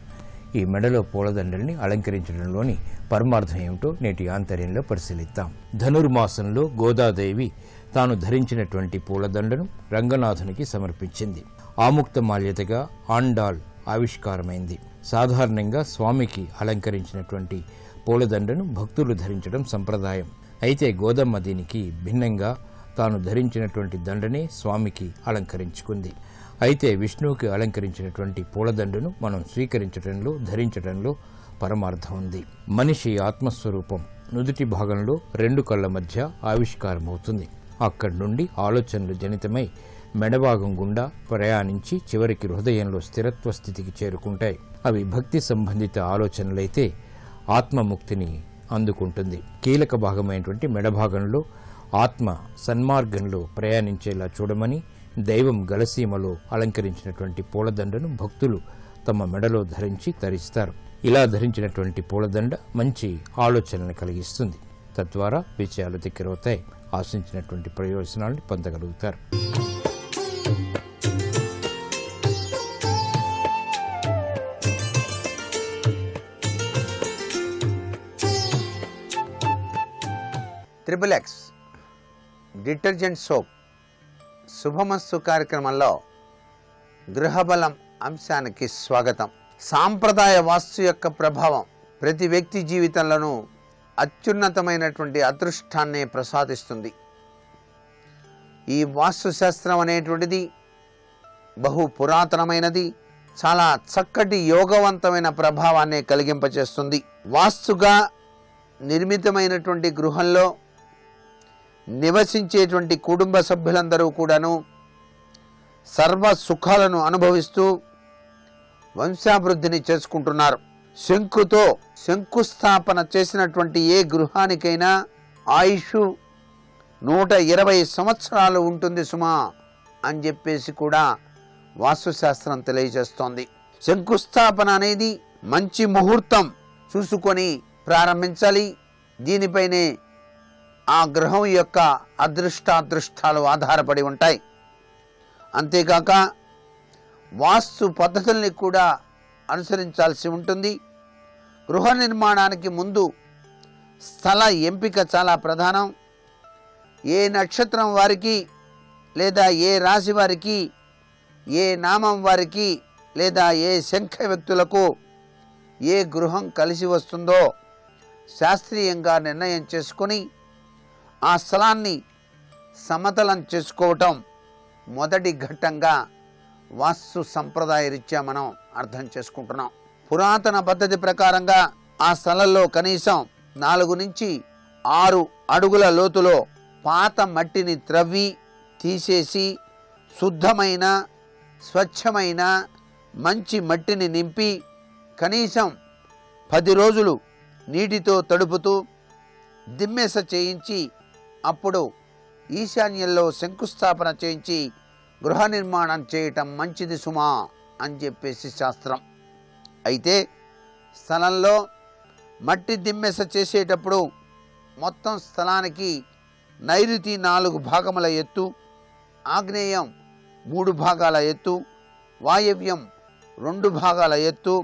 ఈ మెడలో పూలదండల్ని అలంకరించడంలోని పరమార్థం ఏమిటో నేటి ఆంతర్యంలో పరిశీలిద్దాం. ధనుర్మాసంలో గోదాదేవి తాను ధరించినటువంటి పూలదండను రంగనాథునికి సమర్పించింది. ఆముక్త మాల్యతగా ఆండాల్ ఆవిష్కారమైంది. సాధారణంగా స్వామికి అలంకరించినటువంటి పూలదండను భక్తులు ధరించడం సంప్రదాయం. అయితే గోదమ్మ దీనికి భిన్నంగా తాను ధరించినటువంటి దండనే స్వామికి అలంకరించుకుంది. అయితే విష్ణువుకి అలంకరించినటువంటి పూలదండను మనం స్వీకరించడంలో, ధరించడంలో పరమార్థం ఉంది. మనిషి ఆత్మస్వరూపం నుదుటి భాగంలో 2 కళ్ల మధ్య ఆవిష్కారమవుతుంది. అక్కడి నుండి ఆలోచనలు జనితమై మెడభాగం గుండా ప్రయాణించి చివరికి హృదయంలో స్థిరత్వ స్థితికి చేరుకుంటాయి. అవి భక్తి సంబంధిత ఆలోచనలైతే ఆత్మముక్తిని అందుకుంటుంది. కీలక భాగమైనటువంటి మెడభాగంలో ఆత్మ సన్మార్గంలో ప్రయాణించేలా చూడమని దైవం గలసీమలో అలంకరించినటువంటి పూలదండను భక్తులు తమ మెడలో ధరించి తరిస్తారు. ఇలా ధరించినటువంటి పూలదండ మంచి ఆలోచనను కలిగిస్తుంది. తద్వారా విజయాలు దగ్గరవుతాయి. ఆశించినటువంటి ప్రయోజనాలను పొందగలుగుతారు. XXX డిటర్జెంట్ సోప్ శుభమస్తు కార్యక్రమంలో గృహబలం అంశానికి స్వాగతం. సాంప్రదాయ వాస్తు యొక్క ప్రభావం ప్రతి వ్యక్తి జీవితంలోనూ అత్యున్నతమైనటువంటి అదృష్టాన్ని ప్రసాదిస్తుంది. ఈ వాస్తు శాస్త్రం అనేటువంటిది బహు పురాతనమైనది, చాలా చక్కటి యోగవంతమైన ప్రభావాన్ని కలిగింపచేస్తుంది. వాస్తుగా నిర్మితమైనటువంటి గృహంలో నివసించేటువంటి కుటుంబ సభ్యులందరూ కూడాను సర్వ సుఖాలను అనుభవిస్తూ వంశాభివృద్ధిని చేసుకుంటున్నారు. శంకుతో శంకుస్థాపన చేసినటువంటి ఏ గృహానికైనా ఆయుష్ 120 సంవత్సరాలు ఉంటుంది సుమా అని చెప్పేసి కూడా వాస్తుశాస్త్రం తెలియజేస్తోంది. శంకుస్థాపన అనేది మంచి ముహూర్తం చూసుకొని ప్రారంభించాలి. దీనిపైనే ఆ గృహం యొక్క అదృష్టాలు ఆధారపడి ఉంటాయి. అంతేకాక వాస్తు పద్ధతుల్ని కూడా అనుసరించాల్సి ఉంటుంది. గృహ నిర్మాణానికి ముందు స్థల ఎంపిక చాలా ప్రధానం. ఏ నక్షత్రం వారికి లేదా ఏ రాశి వారికి, ఏ నామం వారికి లేదా ఏ సంఖ్య వ్యక్తులకు ఏ గృహం కలిసి వస్తుందో శాస్త్రీయంగా నిర్ణయం చేసుకొని ఆ స్థలాన్ని సమతలం చేసుకోవటం మొదటి ఘట్టంగా వాస్తు సంప్రదాయ రీత్యా మనం అర్థం చేసుకుంటున్నాం. పురాతన పద్ధతి ప్రకారంగా ఆ స్థలంలో కనీసం 4 నుంచి 6 అడుగుల లోతులో పాత మట్టిని త్రవ్వి తీసేసి శుద్ధమైన స్వచ్ఛమైన మంచి మట్టిని నింపి కనీసం 10 రోజులు నీటితో తడుపుతూ దిమ్మెస చేయించి అప్పుడు ఈశాన్యంలో శంకుస్థాపన చేయించి గృహ నిర్మాణం చేయటం మంచిది సుమా అని చెప్పేసి శాస్త్రం. అయితే స్థలంలో మట్టి దిమ్మెస చేసేటప్పుడు మొత్తం స్థలానికి నైరుతి 4 భాగముల ఎత్తు, ఆగ్నేయం 3 భాగాల ఎత్తు, వాయవ్యం 2 భాగాల ఎత్తు,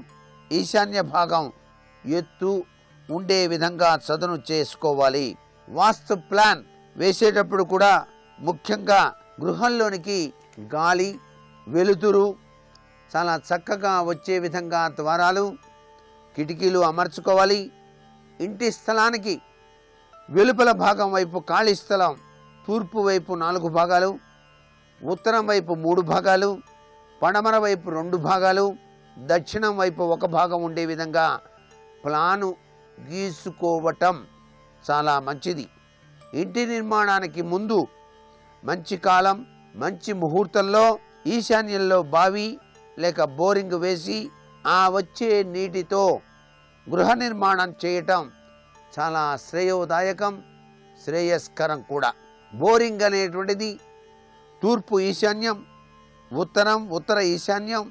ఈశాన్య భాగం ఎత్తు ఉండే విధంగా చదును చేసుకోవాలి. వాస్తు ప్లాన్ వేసేటప్పుడు కూడా ముఖ్యంగా గృహంలోనికి గాలి, వెలుతురు చాలా చక్కగా వచ్చే విధంగా ద్వారాలు, కిటికీలు అమర్చుకోవాలి. ఇంటి స్థలానికి వెలుపల భాగం వైపు ఖాళీ స్థలం తూర్పు వైపు 4 భాగాలు, ఉత్తరం వైపు 3 భాగాలు, పడమర వైపు 2 భాగాలు, దక్షిణం వైపు 1 భాగం ఉండే విధంగా ప్లాను గీసుకోవటం చాలా మంచిది. ఇంటి నిర్మాణానికి ముందు మంచి కాలం, మంచి ముహూర్తంలో ఈశాన్యంలో బావి లేక బోరింగ్ వేసి ఆ వచ్చే నీటితో గృహ నిర్మాణం చేయటం చాలా శ్రేయోదాయకం, శ్రేయస్కరం కూడా. బోరింగ్ అనేటువంటిది తూర్పు ఈశాన్యం, ఉత్తరం, ఉత్తర ఈశాన్యం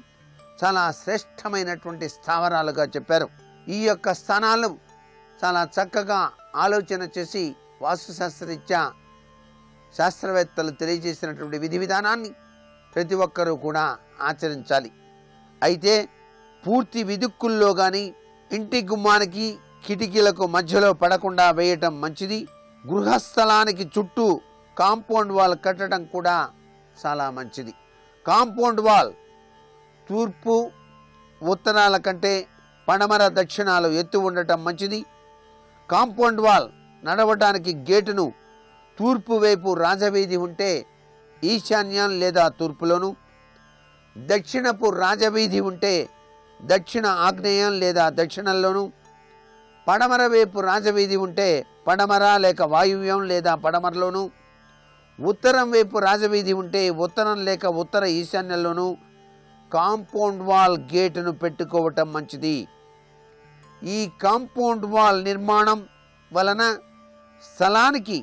చాలా శ్రేష్టమైనటువంటి స్థావరాలుగా చెప్పారు. ఈ యొక్క స్థానాలు చాలా చక్కగా ఆలోచన చేసి వాస్తుశాస్త్రరీత్యా శాస్త్రవేత్తలు తెలియజేసినటువంటి విధి విధానాన్ని ప్రతి ఒక్కరూ కూడా ఆచరించాలి. అయితే పూర్తి విదిక్కుల్లో కానీ ఇంటి గుమ్మానికి కిటికీలకు మధ్యలో పడకుండా వేయటం మంచిది. గృహస్థలానికి చుట్టూ కాంపౌండ్ వాల్ కట్టడం కూడా చాలా మంచిది. కాంపౌండ్ వాల్ తూర్పు ఉత్తరాల కంటే పడమర దక్షిణాలు ఎత్తు ఉండటం మంచిది. కాంపౌండ్ వాల్ నడవటానికి గేటును తూర్పు వైపు రాజవీధి ఉంటే ఈశాన్యం లేదా తూర్పులోను, దక్షిణపు రాజవీధి ఉంటే దక్షిణ ఆగ్నేయం లేదా దక్షిణంలోను, పడమర వైపు రాజవీధి ఉంటే పడమర లేక వాయువ్యం లేదా పడమరలోను, ఉత్తరం వైపు రాజవీధి ఉంటే ఉత్తరం లేక ఉత్తర ఈశాన్యంలోను కాంపౌండ్ వాల్ గేటును పెట్టుకోవటం మంచిది. ఈ కాంపౌండ్ వాల్ నిర్మాణం వలన స్థలానికి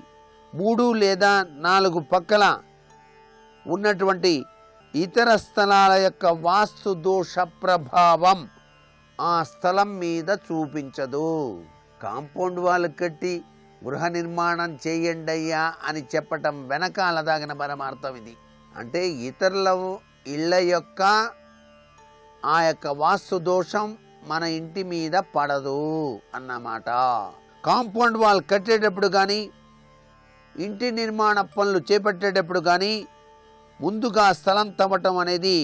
3 లేదా 4 పక్కల ఉన్నటువంటి ఇతర స్థలాల యొక్క వాస్తు దోష ప్రభావం ఆ స్థలం మీద చూపించదు. కాంపౌండ్ వాల్ కట్టి గృహ నిర్మాణం చేయండి అయ్యా అని చెప్పటం వెనకాల దాగిన పరమార్థం ఇది. అంటే ఇతరుల ఇళ్ళ యొక్క ఆ యొక్క వాస్తు దోషం మన ఇంటి మీద పడదు అన్నమాట. కాంపౌండ్ వాల్ కట్టేటప్పుడు కానీ ఇంటి నిర్మాణ పనులు చేపట్టేటప్పుడు కానీ ముందుగా స్థలం తవ్వటం అనేది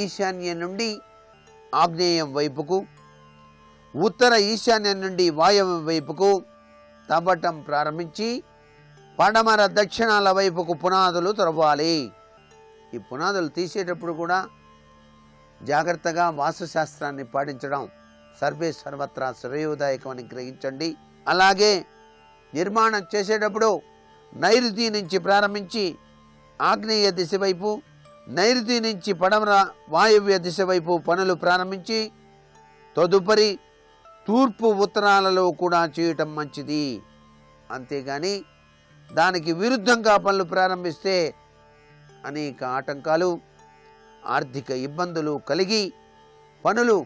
ఈశాన్యం నుండి ఆగ్నేయం వైపుకు, ఉత్తర ఈశాన్యం నుండి వాయవ్యం వైపుకు తవ్వటం ప్రారంభించి పడమర దక్షిణాల వైపుకు పునాదులు త్రవ్వాలి. ఈ పునాదులు తీసేటప్పుడు కూడా జాగ్రత్తగా వాస్తుశాస్త్రాన్ని పాటించడం సర్వే సర్వత్రా శ్రేయోదాయకమని గ్రహించండి. అలాగే నిర్మాణం చేసేటప్పుడు నైరుతి నుంచి ప్రారంభించి ఆగ్నేయ దిశ వైపు, నైరుతి నుంచి పడమర వాయవ్య దిశ వైపు పనులు ప్రారంభించి తదుపరి తూర్పు ఉత్తరాలలో కూడా చేయటం మంచిది. అంతేగాని దానికి విరుద్ధంగా పనులు ప్రారంభిస్తే అనేక ఆటంకాలు, ఆర్థిక ఇబ్బందులు కలిగి పనులు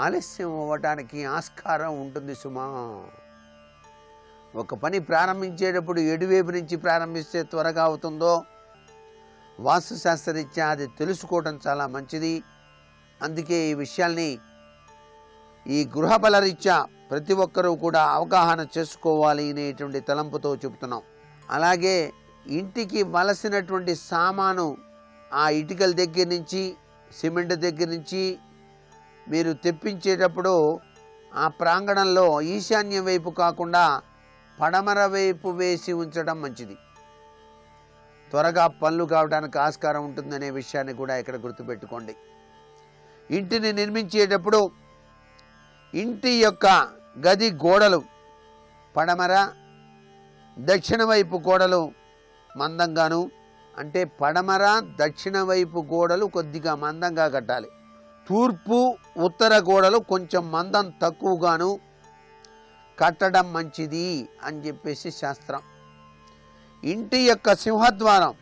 ఆలస్యం అవ్వటానికి ఆస్కారం ఉంటుంది సుమా. ఒక పని ప్రారంభించేటప్పుడు ఎటువైపు నుంచి ప్రారంభిస్తే త్వరగా అవుతుందో వాస్తుశాస్త్రరీత్యా అది తెలుసుకోవటం చాలా మంచిది. అందుకే ఈ విషయాల్ని ఈ గృహబల రీత్యా ప్రతి ఒక్కరూ కూడా అవగాహన చేసుకోవాలి అనేటువంటి తలంపుతో చెబుతున్నాం. అలాగే ఇంటికి వలసినటువంటి సామాను ఆ ఇటుకల దగ్గర నుంచి, సిమెంట్ దగ్గర నుంచి మీరు తెప్పించేటప్పుడు ఆ ప్రాంగణంలో ఈశాన్యం వైపు కాకుండా పడమర వైపు వేసి ఉంచడం మంచిది. త్వరగా పనులు కావడానికి ఆస్కారం ఉంటుందనే విషయాన్ని కూడా ఇక్కడ గుర్తుపెట్టుకోండి. ఇంటిని నిర్మించేటప్పుడు ఇంటి యొక్క గది గోడలు పడమర దక్షిణ వైపు గోడలు మందంగాను, అంటే పడమర దక్షిణ వైపు గోడలు కొద్దిగా మందంగా కట్టాలి. తూర్పు ఉత్తర గోడలు కొంచెం మందం తక్కువగాను కట్టడం మంచిది అని చెప్పేసి శాస్త్రం. ఇంటి యొక్క సింహద్వారం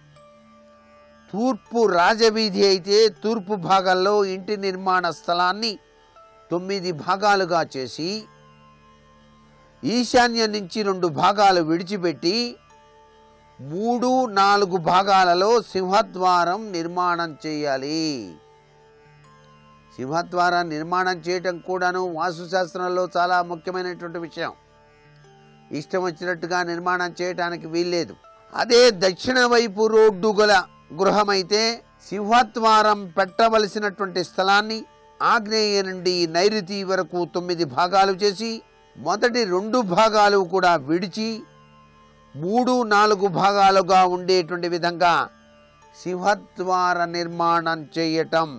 తూర్పు రాజవీధి అయితే తూర్పు భాగాల్లో ఇంటి నిర్మాణ స్థలాన్ని 9 భాగాలుగా చేసి ఈశాన్యం నుంచి 2 భాగాలు విడిచిపెట్టి 3-4 భాగాలలో సింహద్వారం నిర్మాణం చేయాలి. సింహద్వారం నిర్మాణం చేయటం కూడాను వాస్తుశాస్త్రంలో చాలా ముఖ్యమైనటువంటి విషయం. ఇష్టం వచ్చినట్టుగా నిర్మాణం చేయటానికి వీల్లేదు. అదే దక్షిణ వైపు రోడ్డు గల గృహమైతే సింహద్వారం పెట్టవలసినటువంటి స్థలాన్ని ఆగ్నేయ నుండి నైరుతి వరకు 9 భాగాలు చేసి మొదటి 2 భాగాలు కూడా విడిచి 3-4 భాగాలుగా ఉండేటువంటి విధంగా సింహద్వార నిర్మాణం చేయటం.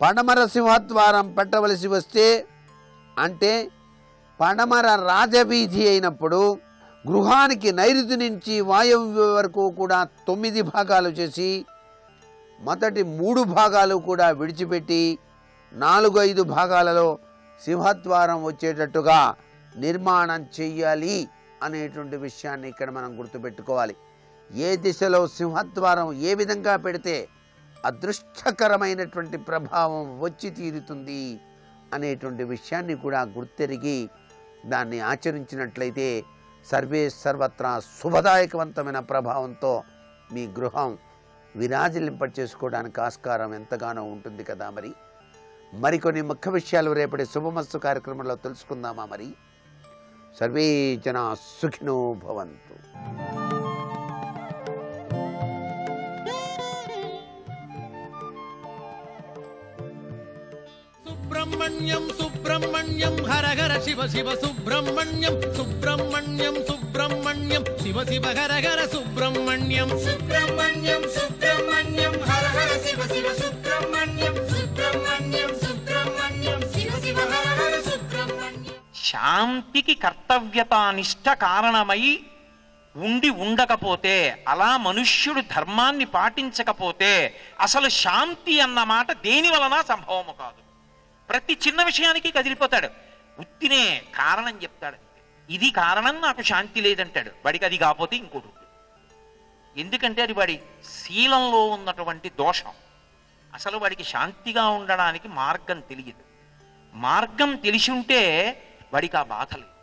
పడమర సింహద్వారం పెట్టవలసి వస్తే, అంటే పడమర రాజవీధి అయినప్పుడు గృహానికి నైరుతి నుంచి వాయవ్య వరకు కూడా 9 భాగాలు చేసి మొదటి 3 భాగాలు కూడా విడిచిపెట్టి 4-5 భాగాలలో సింహద్వారం వచ్చేటట్టుగా నిర్మాణం చెయ్యాలి అనేటువంటి విషయాన్ని ఇక్కడ మనం గుర్తుపెట్టుకోవాలి. ఏ దిశలో సింహద్వారం ఏ విధంగా పెడితే అదృష్టకరమైనటువంటి ప్రభావం వచ్చి తీరుతుంది అనేటువంటి విషయాన్ని కూడా గుర్తెరిగి దాన్ని ఆచరించినట్లయితే సర్వే సర్వత్రా శుభదాయకవంతమైన ప్రభావంతో మీ గృహం విరాజిల్లింప చేసుకోవడానికి ఆస్కారం ఎంతగానో ఉంటుంది కదా. మరికొన్ని ముఖ్య విషయాలు రేపటి శుభమస్తు కార్యక్రమంలో తెలుసుకుందామా? మరి సర్వే జనా సుఖినో భవంతు. సుబ్రహ్మణ్యం సుబ్రహ్మణ్యం హర హర శివ శివ సుబ్రహ్మణ్యం సుబ్రహ్మణ్యం సుబ్రహ్మణ్యం శివ శివ హర హర సుబ్రహ్మణ్యం సుబ్రహ్మణ్యం సుబ్రహ్మణ్యం హర హర శివ శివ సుబ్రహ్మణ్యం సుబ్రహ్మణ్యం సుబ్రహ్మణ్యం శివ శివ హర హర సుబ్రహ్మణ్యం. శాంతికి కర్తవ్యతానిష్ట కారణమై ఉండకపోతే, అలా మనుష్యుడు ధర్మాన్ని పాటించకపోతే అసలు శాంతి అన్న మాట దేని వలన సంభవము కాదు. ప్రతి చిన్న విషయానికి కదిలిపోతాడు. ఉత్తినే కారణం చెప్తాడు. ఇది కారణం, నాకు శాంతి లేదంటాడు. వాడికి అది కాకపోతే ఇంకోటి. ఎందుకంటే అది వాడి శీలంలో ఉన్నటువంటి దోషం. అసలు వాడికి శాంతిగా ఉండడానికి మార్గం తెలియదు. మార్గం తెలిసి ఉంటే వాడికి ఆ బాధ లేదు.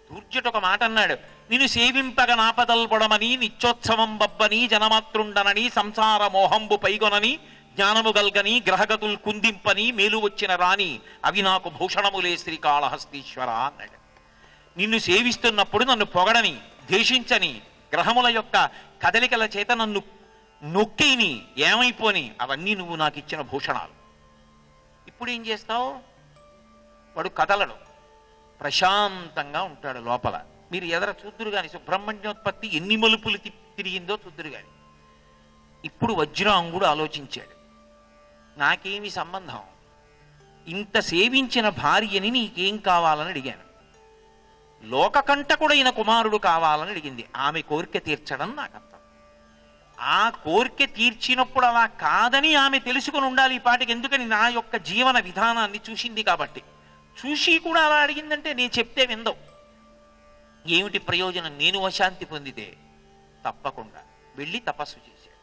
దూర్జుడు ఒక మాట అన్నాడు, నిన్ను సేవింపగ నాపదల్పడమని నిత్యోత్సవం బబ్బని జనమాతృండనని సంసార మోహంబు పైగొనని జ్ఞానము గల్గని గ్రహగతులు కుందింపని మేలు వచ్చిన రాని అవి నాకు భూషణములే శ్రీకాళహస్తీశ్వర అన్నాడు. నిన్ను సేవిస్తున్నప్పుడు నన్ను పొగడని, ద్వేషించని, గ్రహముల యొక్క కదలికల చేత నన్ను నొక్కిని, ఏమైపోని, అవన్నీ నువ్వు నాకు ఇచ్చిన భూషణాలు. ఇప్పుడు ఏం చేస్తావు? వాడు కదలడు, ప్రశాంతంగా ఉంటాడు లోపల. మీరు ఎదర చూద్దురు కానీ సుబ్రహ్మణ్యోత్పత్తి ఎన్ని మలుపులు తిరిగిందో చూద్దురు కానీ. ఇప్పుడు వజ్రాంగుడు ఆలోచించాడు, నాకేమి సంబంధం, ఇంత సేవించిన భార్యని నీకేం కావాలని అడిగాను. లోకకంటకుడైన కుమారుడు కావాలని అడిగింది. ఆమె కోరిక తీర్చడం నాకు అర్థం. ఆ కోరిక తీర్చినప్పుడు అలా కాదని ఆమె తెలుసుకుని ఉండాలి ఈ పాటికి. ఎందుకని? నా యొక్క జీవన విధానాన్ని చూసింది కాబట్టి. చూసి కూడా అలా అడిగిందంటే నేను చెప్తే విందవు. ఏమిటి ప్రయోజనం? నేను అశాంతి పొందితే తప్పకుండా వెళ్ళి తపస్సు చేశాడు.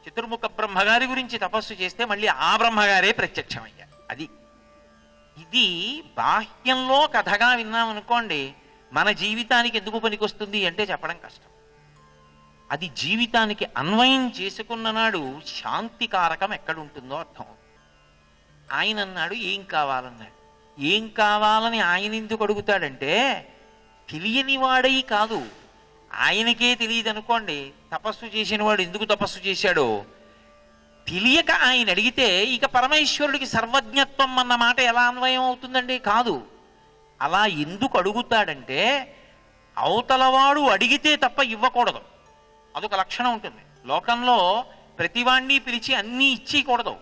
చతుర్ముఖ బ్రహ్మగారి గురించి తపస్సు చేస్తే మళ్ళీ ఆ బ్రహ్మగారే ప్రత్యక్షమయ్యారు. అది ఇది బాహ్యంలో కథగా విన్నామనుకోండి, మన జీవితానికి ఎందుకు పనికొస్తుంది అంటే చెప్పడం కష్టం. అది జీవితానికి అన్వయం చేసుకున్న నాడు శాంతికారకం ఎక్కడుంటుందో అర్థం. ఆయన అన్నాడు, ఏం కావాలన్నాడు. ఏం కావాలని ఆయన ఎందుకు అడుగుతాడంటే, తెలియని వాడై కాదు, ఆయనకే తెలియదు అనుకోండి. తపస్సు చేసిన వాడు ఎందుకు తపస్సు చేశాడో తెలియక ఆయన అడిగితే ఇక పరమేశ్వరుడికి సర్వజ్ఞత్వం అన్న మాట ఎలా అన్వయం అవుతుందండి? కాదు. అలా ఎందుకు అడుగుతాడంటే, అవతలవాడు అడిగితే తప్ప ఇవ్వకూడదు. అదొక లక్షణం ఉంటుంది లోకంలో. ప్రతివాణ్ణి పిలిచి అన్నీ ఇచ్చేయకూడదు.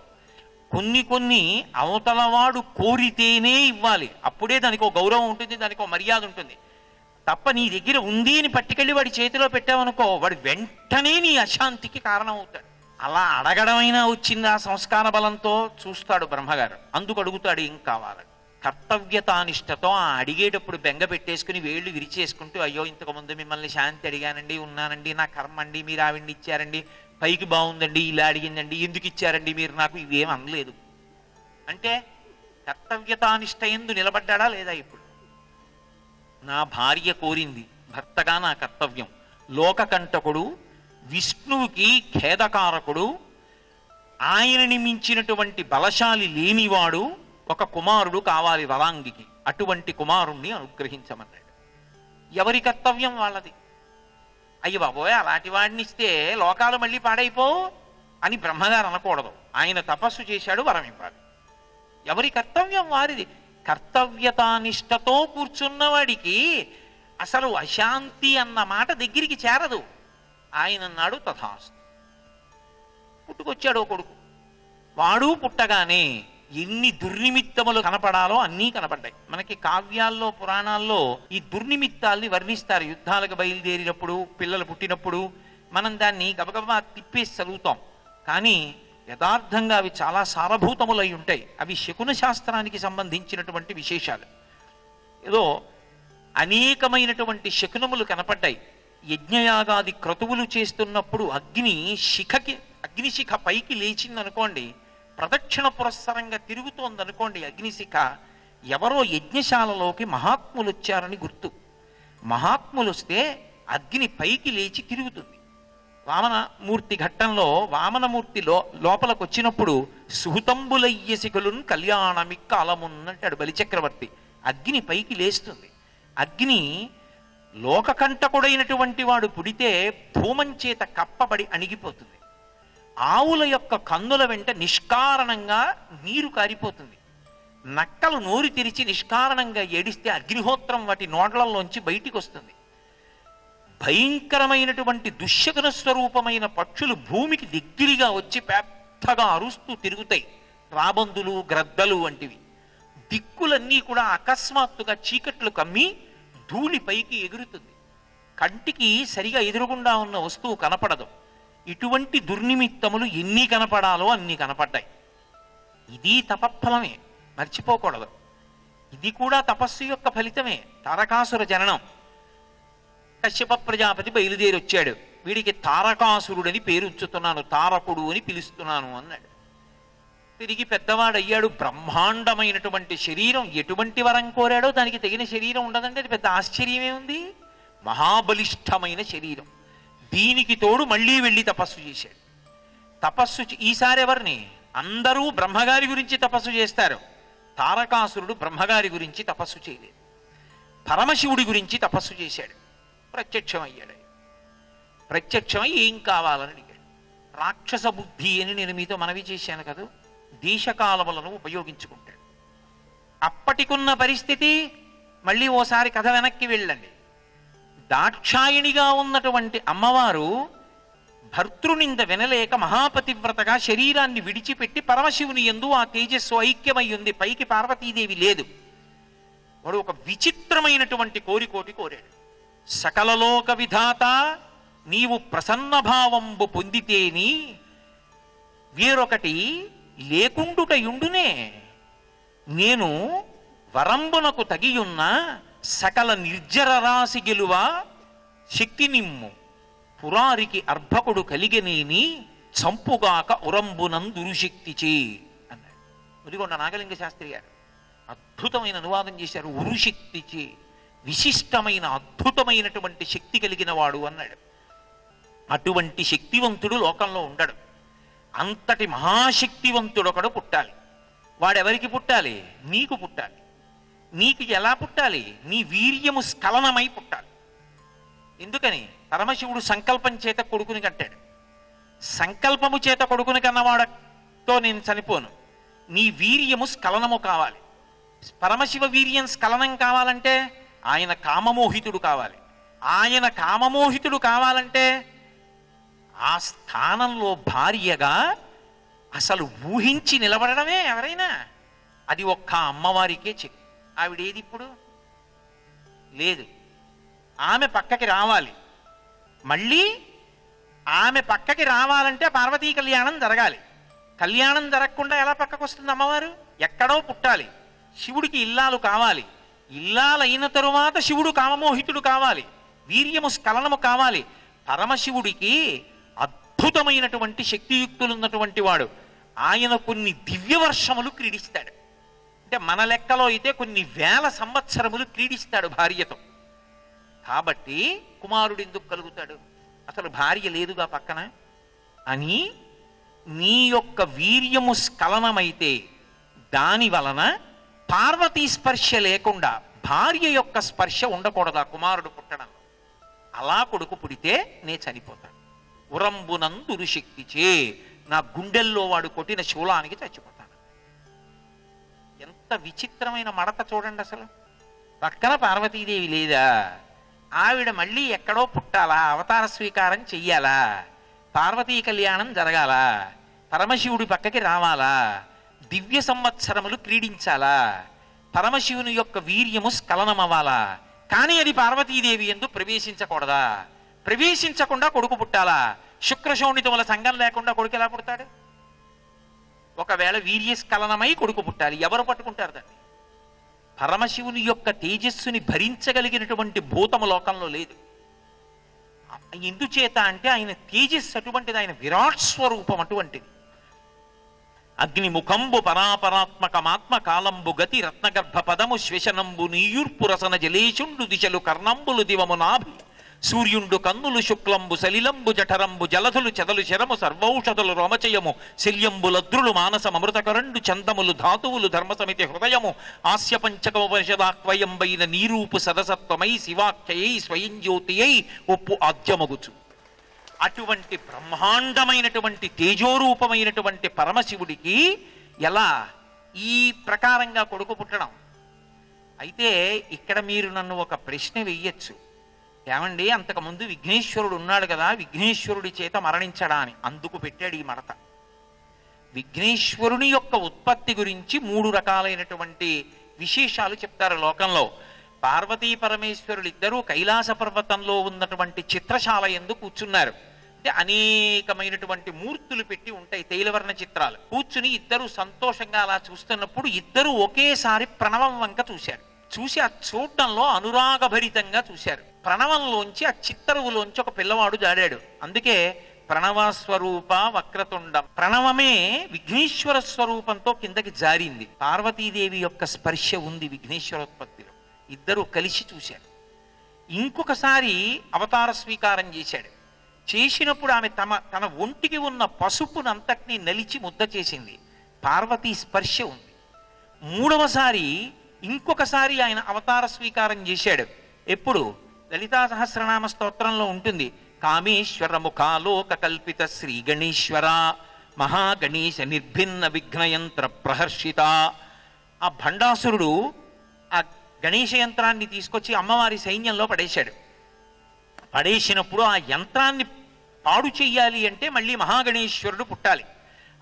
కొన్ని అవతలవాడు కోరితేనే ఇవ్వాలి. అప్పుడే దానికి ఒక గౌరవం ఉంటుంది, దానికి ఒక మర్యాద ఉంటుంది. తప్ప నీ దగ్గర ఉంది అని పట్టుకెళ్ళి వాడి చేతిలో పెట్టావనుకో, వాడు వెంటనే నీ అశాంతికి కారణం అవుతాడు. అలా అడగడమైనా వచ్చింది ఆ సంస్కార బలంతో చూస్తాడు బ్రహ్మగారు. అందుకు అడుగుతాడు ఏం కావాలని. కర్తవ్యతానిష్టతో ఆ అడిగేటప్పుడు బెంగ పెట్టేసుకుని వేళ్ళు విరిచేసుకుంటూ, అయ్యో ఇంతకుముందు మిమ్మల్ని శాంతి అడిగానండి, ఉన్నానండి, నా కర్మ అండి, మీరు ఆవిడ్ని ఇచ్చారండి, పైకి బాగుందండి, ఇలా అడిగిందండి, ఎందుకు ఇచ్చారండి మీరు నాకు, ఇవేం అనలేదు అంటే కర్తవ్యతానిష్ట ఎందు నిలబడ్డా లేదా? ఇప్పుడు నా భార్య కోరింది, భర్తగా నా కర్తవ్యం. లోకకంటకుడు, విష్ణువుకి ఖేదకారకుడు, ఆయనని మించినటువంటి బలశాలి లేనివాడు ఒక కుమారుడు కావాలి వరాంగికి. అటువంటి కుమారుణ్ణి అనుగ్రహించమన్నాడు. ఎవరి కర్తవ్యం వాళ్ళది. అయ్యి బాబోయ్, అలాంటి వాడిని ఇస్తే లోకాలు మళ్ళీ పాడైపోవు అని బ్రహ్మగారు అనకూడదు. ఆయన తపస్సు చేశాడు, వరం ఇవ్వాలి. ఎవరి కర్తవ్యం వారిది. కర్తవ్యతానిష్టతో కూర్చున్నవాడికి అసలు అశాంతి అన్న మాట దగ్గరికి చేరదు. ఆయన అన్నాడు తథాస్తు. పుట్టుకొచ్చాడు కొడుకు. వాడు పుట్టగానే ఎన్ని దుర్నిమిత్తములు కనపడాలో అన్నీ కనపడ్డాయి. మనకి కావ్యాల్లో, పురాణాల్లో ఈ దుర్నిమిత్తాల్ని వర్ణిస్తారు. యుద్ధాలకు బయలుదేరినప్పుడు, పిల్లలు పుట్టినప్పుడు మనం దాన్ని గబగబా తిప్పేసి చదువుతాం. కానీ యథార్థంగా అవి చాలా సారభూతములై ఉంటాయి. అవి శకున శాస్త్రానికి సంబంధించినటువంటి విశేషాలు. ఏదో అనేకమైనటువంటి శకునములు కనపడ్డాయి. యజ్ఞయాగాది క్రతువులు చేస్తున్నప్పుడు అగ్నిశిఖ పైకి లేచిందనుకోండి, ప్రదక్షిణ పురస్సరంగా తిరుగుతోందనుకోండి అగ్నిశిఖ, ఎవరో యజ్ఞశాలలోకి మహాత్ములు వచ్చారని గుర్తు. మహాత్ములు వస్తే అగ్ని పైకి లేచి తిరుగుతుంది. వామనమూర్తి ఘట్టంలో వామనమూర్తి లోపలికి వచ్చినప్పుడు సుహృతంబులయ్య శిఖులున్ కళ్యాణమిక్క అలమున్నంటాడు బలిచక్రవర్తి. అగ్ని పైకి లేస్తుంది. అగ్ని లోకకంటకుడైనటువంటి వాడు పుడితే ధూమం చేత కప్పబడి అణిగిపోతుంది. ఆవుల యొక్క కన్నుల వెంట నిష్కారణంగా నీరు కారిపోతుంది. నక్కలు నోరు తెరిచి నిష్కారణంగా ఏడిస్తే అగ్నిహోత్రం వాటి నోట్లలోంచి బయటికి వస్తుంది. భయంకరమైనటువంటి దుశ్శకున స్వరూపమైన పక్షులు భూమికి దగ్గరగా వచ్చి పెద్దగా అరుస్తూ తిరుగుతాయి. రాబందులు, గ్రద్దలు వంటివి. దిక్కులన్నీ కూడా అకస్మాత్తుగా చీకట్లు కమ్మి ధూళి పైకి ఎగురుతుంది. కంటికి సరిగా ఎదురుగుండా ఉన్న వస్తువు కనపడదు. ఇటువంటి దుర్నిమిత్తములు ఎన్ని కనపడాలో అన్ని కనపడ్డాయి. ఇది తపఫలమే, మర్చిపోకూడదు. ఇది కూడా తపస్సు యొక్క ఫలితమే. తారకాసుర జననం. కశ్యప ప్రజాపతి బయలుదేరి వచ్చాడు. వీడికి తారకాసురుడని పేరు ఉంచుతున్నాను, తారకుడు అని పిలుస్తున్నాను అన్నాడు. తిరిగి పెద్దవాడయ్యాడు. బ్రహ్మాండమైనటువంటి శరీరం. ఎటువంటి వరం కోరాడో దానికి తగిన శరీరం ఉండదంటే అది పెద్ద ఆశ్చర్యమే ఉంది. మహాబలిష్టమైన శరీరం. దీనికి తోడు మళ్ళీ వెళ్ళి తపస్సు చేశాడు. ఈసారి ఎవరిని? అందరూ బ్రహ్మగారి గురించి తపస్సు చేస్తారు. తారకాసురుడు బ్రహ్మగారి గురించి తపస్సు చేయలేదు. పరమశివుడి గురించి తపస్సు చేశాడు. ప్రత్యక్షమయ్యాడు. ప్రత్యక్షమై ఏం కావాలని అడిగాడు. రాక్షస బుద్ధి అని నేను మీతో మనవి చేశాను కదా, దేశకాలములను ఉపయోగించుకుంటాడు. అప్పటికున్న పరిస్థితి మళ్ళీ ఓసారి కథ వెనక్కి వెళ్ళండి. దాక్షాయిణిగా ఉన్నటువంటి అమ్మవారు భర్తృనింద వినలేక మహాపతివ్రతగా శరీరాన్ని విడిచిపెట్టి పరమశివుని యందు ఆ తేజస్సు ఐక్యమై ఉంది. పైకి పార్వతీదేవి లేదు. వాడు ఒక విచిత్రమైనటువంటి కోరికోటి కోరాడు. సకలలోక విధాత నీవు ప్రసన్నభావంబు పొందితేని వేరొకటి లేకుండుటయుండునే. నేను వరంబునకు తగియున్న సకల నిర్జర రాశి గెలువ శక్తి నిమ్ము. పురారికి అర్భకుడు కలిగనేని చంపుగాక ఉరంబునందురుశక్తిచే అన్నాడు. ముదిగొండ నాగలింగ శాస్త్రి గారు అద్భుతమైన అనువాదం చేశారు. ఉరుశక్తిచే, విశిష్టమైన అద్భుతమైనటువంటి శక్తి కలిగిన వాడు అన్నాడు. అటువంటి శక్తివంతుడు లోకంలో ఉండడు. అంతటి మహాశక్తివంతుడు ఒకడు పుట్టాలి. వాడెవరికి పుట్టాలి? నీకు పుట్టాలి. నీకు ఎలా పుట్టాలి? నీ వీర్యము స్ఖలనమై పుట్టాలి. ఎందుకని? పరమశివుడు సంకల్పం చేత కొడుకుని కట్టాడు. సంకల్పము చేత కొడుకుని కన్నవాడతో నేను చనిపోను. నీ వీర్యము స్ఖలనము కావాలి. పరమశివ వీర్యం స్ఖలనం కావాలంటే ఆయన కామమోహితుడు కావాలి. ఆయన కామమోహితుడు కావాలంటే ఆ స్థానంలో భార్యగా అసలు ఊహించి నిలబడడమే ఎవరైనా. అది ఒక్క అమ్మవారికే చెక్. ఆవిడేది ఇప్పుడు లేదు. ఆమె పక్కకి రావాలి. మళ్ళీ ఆమె పక్కకి రావాలంటే పార్వతీ కళ్యాణం జరగాలి. కళ్యాణం జరగకుండా ఎలా పక్కకు వస్తుంది అమ్మవారు? ఎక్కడో పుట్టాలి. శివుడికి ఇల్లాలు కావాలి. ఇల్లాలైన తరువాత శివుడు కామమోహితుడు కావాలి. వీర్యము స్ఖలనము కావాలి. పరమశివుడికి అద్భుతమైనటువంటి శక్తియుక్తులు ఉన్నటువంటి వాడు. ఆయన కొన్ని దివ్యవర్షములు క్రీడిస్తాడు. అంటే మన లెక్కలో అయితే కొన్ని వేల సంవత్సరములు క్రీడిస్తాడు భార్యతో. కాబట్టి కుమారుడు ఎందుకు కలుగుతాడు? అసలు భార్య లేదుగా పక్కన అని. నీ యొక్క వీర్యము స్ఖలనమైతే దాని వలన పార్వతీ స్పర్శ లేకుండా భార్య యొక్క స్పర్శ ఉండకూడదా కుమారుడు పుట్టడంలో? అలా కొడుకు పుడితే నే చనిపోతాను. ఉరంబునందురు శక్తిచే, నా గుండెల్లో వాడు కొట్టిన శూలానికి చచ్చిపోతాను. ఎంత విచిత్రమైన మడత చూడండి. అసలు పక్కన పార్వతీదేవి లేదా? ఆవిడ మళ్ళీ ఎక్కడో పుట్టాలా? అవతార స్వీకారం చెయ్యాలా? పార్వతీ కళ్యాణం జరగాలా? పరమశివుడి పక్కకి రావాలా? దివ్య సంవత్సరములు క్రీడించాలా? పరమశివుని యొక్క వీర్యము స్ఖలనమవ్వాలా? కానీ అది పార్వతీదేవి యందు ప్రవేశించకూడదా? ప్రవేశించకుండా కొడుకు పుట్టాలా? శుక్రశోణితముల సంఘం లేకుండా కొడుకు ఎలా పుడతాడు? ఒకవేళ వీర్యస్ఖలనమై కొడుకు పుట్టాలి. ఎవరు పట్టుకుంటారు దాన్ని? పరమశివుని యొక్క తేజస్సుని భరించగలిగినటువంటి భూతము లోకంలో లేదు. ఎందుచేత అంటే ఆయన తేజస్సు అటువంటిది. ఆయన విరాట్ స్వరూపం అటువంటిది. అగ్నిముఖంబు పరాపరాత్మకమాత్మ కాలంబు గతి రత్నగర్భ పదము శ్వశనంబు నీయూర్పురసన జలేశుండు దిశలు కర్ణంబులు దివము నాభి సూర్యుండు కన్నులు శుక్లంబు సలిలంబు జఠరంబు జలధులు చెదలు శరము సర్వౌషధులు రోమచయము శల్యంబులద్రులు మానసమృతకరండు చందములు ధాతువులు ధర్మసమితి హృదయము ఆస్య పంచకోపనిషదాక్వయంబైన నీరూపు సదసత్వమై శివాఖ్యయై స్వయం జ్యోతియై ఒప్పు ఆద్యమగుచు. అటువంటి బ్రహ్మాండమైనటువంటి తేజోరూపమైనటువంటి పరమశివుడికి ఎలా ఈ ప్రకారంగా కొడుకు పుట్టడం? అయితే ఇక్కడ మీరు నన్ను ఒక ప్రశ్న వెయ్యొచ్చు. ఏమండి, అంతకుముందు విఘ్నేశ్వరుడు ఉన్నాడు కదా, విఘ్నేశ్వరుడి చేత మరణించడా అని. అందుకు పెట్టాడు ఈ మడత. విఘ్నేశ్వరుని యొక్క ఉత్పత్తి గురించి 3 రకాలైనటువంటి విశేషాలు చెప్తారు లోకంలో. పార్వతీ పరమేశ్వరులు ఇద్దరూ కైలాస పర్వతంలో ఉన్నటువంటి చిత్రశాల యందు కూర్చున్నారు. అంటే అనేకమైనటువంటి మూర్తులు పెట్టి ఉంటాయి, తైలవర్ణ చిత్రాలు. కూర్చుని ఇద్దరు సంతోషంగా అలా చూస్తున్నప్పుడు ఇద్దరు ఒకేసారి ప్రణవం వంక చూశారు. చూసి ఆ చూడటంలో అనురాగభరితంగా చూశారు. ప్రణవంలోంచి, ఆ చిత్తరువులోంచి ఒక పిల్లవాడు జాడాడు. అందుకే ప్రణవస్వరూప వక్రతుండం. ప్రణవమే విఘ్నేశ్వర స్వరూపంతో కిందకి జారింది. పార్వతీదేవి యొక్క స్పర్శ ఉంది విఘ్నేశ్వరోత్పత్తిలో. ఇద్దరు కలిసి చూశారు. ఇంకొకసారి అవతార స్వీకారం చేశాడు. చేసినప్పుడు ఆమె తన ఒంటికి ఉన్న పసుపునంతటినీ నలిచి ముద్ద చేసింది. పార్వతీ స్పర్శ ఉంది. 3వసారి ఇంకొకసారి ఆయన అవతార స్వీకారం చేశాడు. ఎప్పుడు? లలితా సహస్రనామ స్తోత్రంలో ఉంటుంది. కామేశ్వర ముఖాలోక కల్పిత శ్రీ గణేశ్వర మహాగణేశ నిర్భిన్న విఘ్నయంత్ర ప్రహర్షిత. ఆ భండాసురుడు ఆ గణేశ యంత్రాన్ని తీసుకొచ్చి అమ్మవారి సైన్యంలో పడేశాడు. పడేసినప్పుడు ఆ యంత్రాన్ని పాడు చెయ్యాలి అంటే మళ్ళీ మహాగణేశ్వరుడు పుట్టాలి.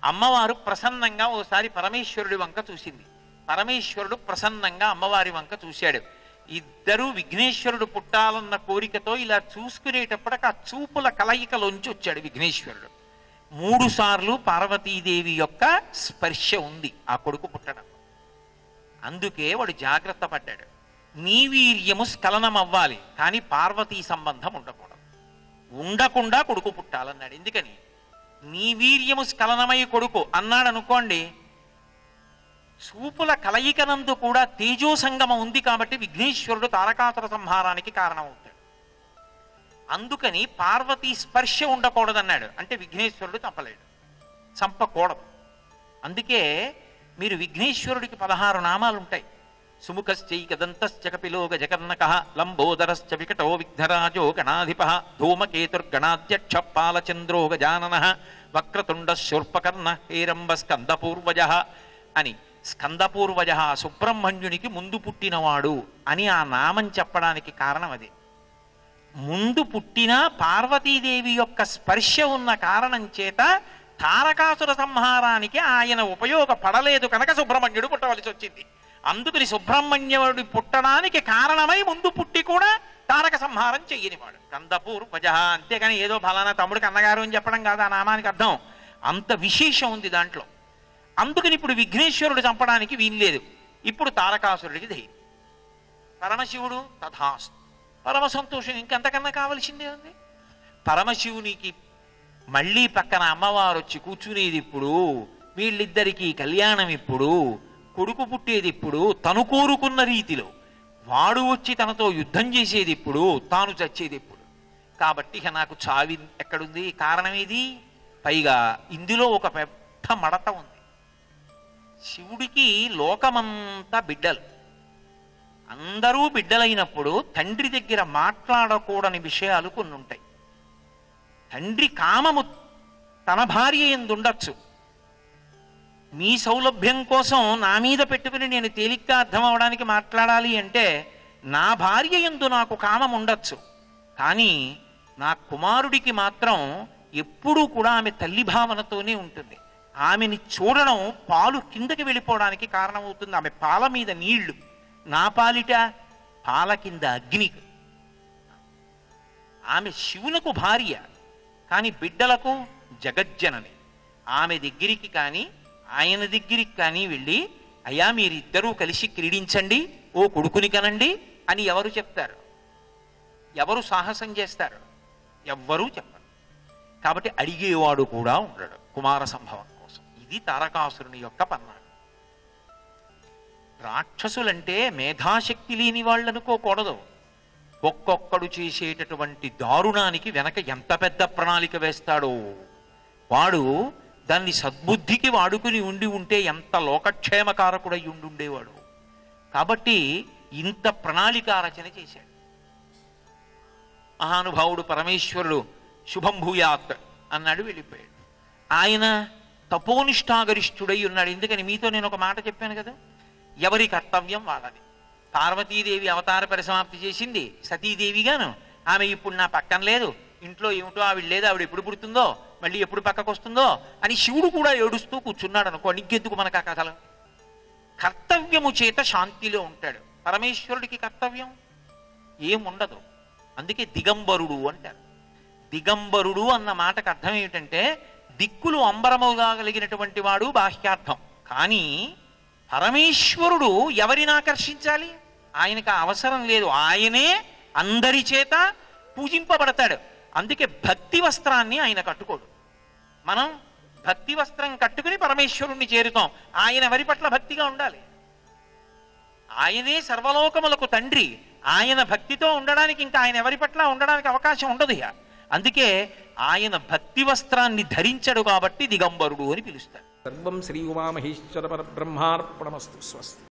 అమ్మవారు ప్రసన్నంగా ఓసారి పరమేశ్వరుడి వంక చూసింది. పరమేశ్వరుడు ప్రసన్నంగా అమ్మవారి వంక చూశాడు. ఇద్దరూ విఘ్నేశ్వరుడు పుట్టాలన్న కోరికతో ఇలా చూసుకునేటప్పటికి ఆ చూపుల కలయికలోంచి వచ్చాడు విఘ్నేశ్వరుడు. 3 సార్లు పార్వతీదేవి యొక్క స్పర్శ ఉంది ఆ కొడుకు పుట్టడం. అందుకే వాడు జాగ్రత్త పడ్డాడు. నీ వీర్యము స్ఖలనం అవ్వాలి, కానీ పార్వతీ సంబంధం ఉండకూడదు. ఉండకుండా కొడుకు పుట్టాలన్నాడు. ఎందుకని? నీ వీర్యము స్ఖలనమై కొడుకు అన్నాడు అనుకోండి, చూపుల కలయికనందు కూడా తేజో సంగమం ఉంది కాబట్టి విఘ్నేశ్వరుడు తారకాసుర సంహారానికి కారణమవుతాడు. అందుకని పార్వతీ స్పర్శ ఉండకూడదన్నాడు. అంటే విఘ్నేశ్వరుడు చంపలేడు, చంపకూడదు. అందుకే మీరు విఘ్నేశ్వరుడికి 16 నామాలు ఉంటాయి. సుముఖశ్చైకదంతశ్చ కపిలో గజకర్ణక లంబోదరశ్చ వికటో విఘ్నరాజో గణాధిప ధూమకేతుర్గణాధ్యక్ష పాలచంద్రో గజానన వక్రతుండ శూర్పకర్ణ హేరంబ స్కందపూర్వజ అని. స్కందపూర్వజ సుబ్రహ్మణ్యునికి ముందు పుట్టినవాడు అని ఆ నామం చెప్పడానికి కారణం అది. ముందు పుట్టిన పార్వతీదేవి యొక్క స్పర్శ ఉన్న కారణం చేత తారకాసుర సంహారానికి ఆయన ఉపయోగపడలేదు కనుక సుబ్రహ్మణ్యుడు పుట్టవలసి వచ్చింది. అందుకని సుబ్రహ్మణ్యుడు పుట్టడానికి కారణమై ముందు పుట్టి కూడా తారక సంహారం చెయ్యనివాడు స్కందపూర్వజ. అంతేగాని ఏదో ఫలానా తమ్ముడికి అన్నగారు అని చెప్పడం కాదు ఆ నామానికి అర్థం. అంత విశేషం ఉంది దాంట్లో. అందుకని ఇప్పుడు విఘ్నేశ్వరుడు చంపడానికి వీల్లేదు. ఇప్పుడు తారకాసురుడికి ధైర్యం. పరమశివుడు తథాస్తు, పరమ సంతోషం. ఇంకెంతకన్నా కావలసిందే ఉంది. పరమశివునికి మళ్ళీ పక్కన అమ్మవారు వచ్చి కూర్చునేది ఇప్పుడు, వీళ్ళిద్దరికీ కళ్యాణం ఇప్పుడు, కొడుకు పుట్టేది ఇప్పుడు, తను కోరుకున్న రీతిలో, వాడు వచ్చి తనతో యుద్ధం చేసేది ఇప్పుడు, తాను చచ్చేది ఇప్పుడు. కాబట్టి ఇక నాకు చావి ఎక్కడుంది? కారణం ఏది? పైగా ఇందులో ఒక పెద్ద మడత ఉంది. శివుడికి లోకమంతా బిడ్డలు. అందరూ బిడ్డలైనప్పుడు తండ్రి దగ్గర మాట్లాడకూడని విషయాలు కొన్ని ఉంటాయి. తండ్రి కామము తన భార్య యందు ఉండొచ్చు. మీ సౌలభ్యం కోసం నా మీద పెట్టుకుని నేను తేలిగ్గా అర్థం అవడానికి మాట్లాడాలి అంటే నా భార్య యందు నాకు కామం ఉండొచ్చు. కానీ నా కుమారుడికి మాత్రం ఎప్పుడూ కూడా ఆమె తల్లి భావనతోనే ఉంటుంది. ఆమెని చూడడం పాలు కిందకి వెళ్ళిపోవడానికి కారణమవుతుంది. ఆమె పాల మీద నీళ్లు, నా పాలిట పాల కింద అగ్ని. ఆమె శివునకు భార్య, కానీ బిడ్డలకు జగజ్జనని. ఆమె దగ్గరికి కానీ ఆయన దగ్గరికి కానీ వెళ్ళి, అయ్యా మీరిద్దరూ కలిసి క్రీడించండి, ఓ కొడుకుని కనండి అని ఎవరు చెప్తారు? ఎవరు సాహసం చేస్తారు? ఎవ్వరూ చెప్పరు. కాబట్టి అడిగేవాడు కూడా ఉండడు కుమార సంభవం కోసం. ఇది తారకాసురుని యొక్క పన్నాడు. రాక్షసులంటే మేధాశక్తి లేని వాళ్ళు అనుకోకూడదు. ఒక్కొక్కడు చేసేటటువంటి దారుణానికి వెనక ఎంత పెద్ద ప్రణాళిక వేస్తాడో, వాడు దాన్ని సద్బుద్ధికి వాడుకుని ఉంటే ఎంత లోకక్షేమకారకుడై ఉండేవాడు. కాబట్టి ఇంత ప్రణాళిక రచన చేశాడు మహానుభావుడు పరమేశ్వరుడు. శుభం భూయాత్ అన్నాడు, వెళ్ళిపోయాడు. ఆయన తపోనిష్టాగరిష్ఠుడై ఉన్నాడు. ఎందుకని మీతో నేను ఒక మాట చెప్పాను కదా, ఎవరి కర్తవ్యం వాళ్ళది. పార్వతీదేవి అవతార పరిసమాప్తి చేసింది సతీదేవిగాను. ఆమె ఇప్పుడు నా పక్కన లేదు, ఇంట్లో ఏమిటో ఆవిడ లేదు, ఆవిడ ఎప్పుడు పుడుతుందో మళ్ళీ ఎప్పుడు పక్కకు వస్తుందో అని శివుడు కూడా ఏడుస్తూ కూర్చున్నాడు అనుకో. ఇంకెందుకు మనకు ఆ కథలు? కర్తవ్యము చేత శాంతిలో ఉంటాడు. పరమేశ్వరుడికి కర్తవ్యం ఏముండదు. అందుకే దిగంబరుడు అంటారు. దిగంబరుడు అన్న మాటకు అర్థం ఏమిటంటే దిక్కులు అంబరముగా కలిగినటువంటి వాడు బాహ్యార్థం. కానీ పరమేశ్వరుడు ఎవరిని ఆకర్షించాలి? ఆయనకు అవసరం లేదు. ఆయనే అందరి చేత పూజింపబడతాడు. అందుకే భక్తి వస్త్రాన్ని ఆయన కట్టుకోడు. మనం భక్తి వస్త్రం కట్టుకుని పరమేశ్వరుణ్ణి చేరుతాం. ఆయన ఎవరి పట్ల భక్తిగా ఉండాలి? ఆయనే సర్వలోకములకు తండ్రి. ఆయన భక్తితో ఉండడానికి ఇంకా ఆయన ఎవరి పట్ల ఉండడానికి అవకాశం ఉండదు. అందుకే ఆయన భక్తి వస్త్రాన్ని ధరించడు కాబట్టి దిగంబరుడు అని పిలుస్తారు. సర్వం శ్రీ ఉమామహేశ్వర పరబ్రహ్మార్పణమస్తు. స్వస్తి.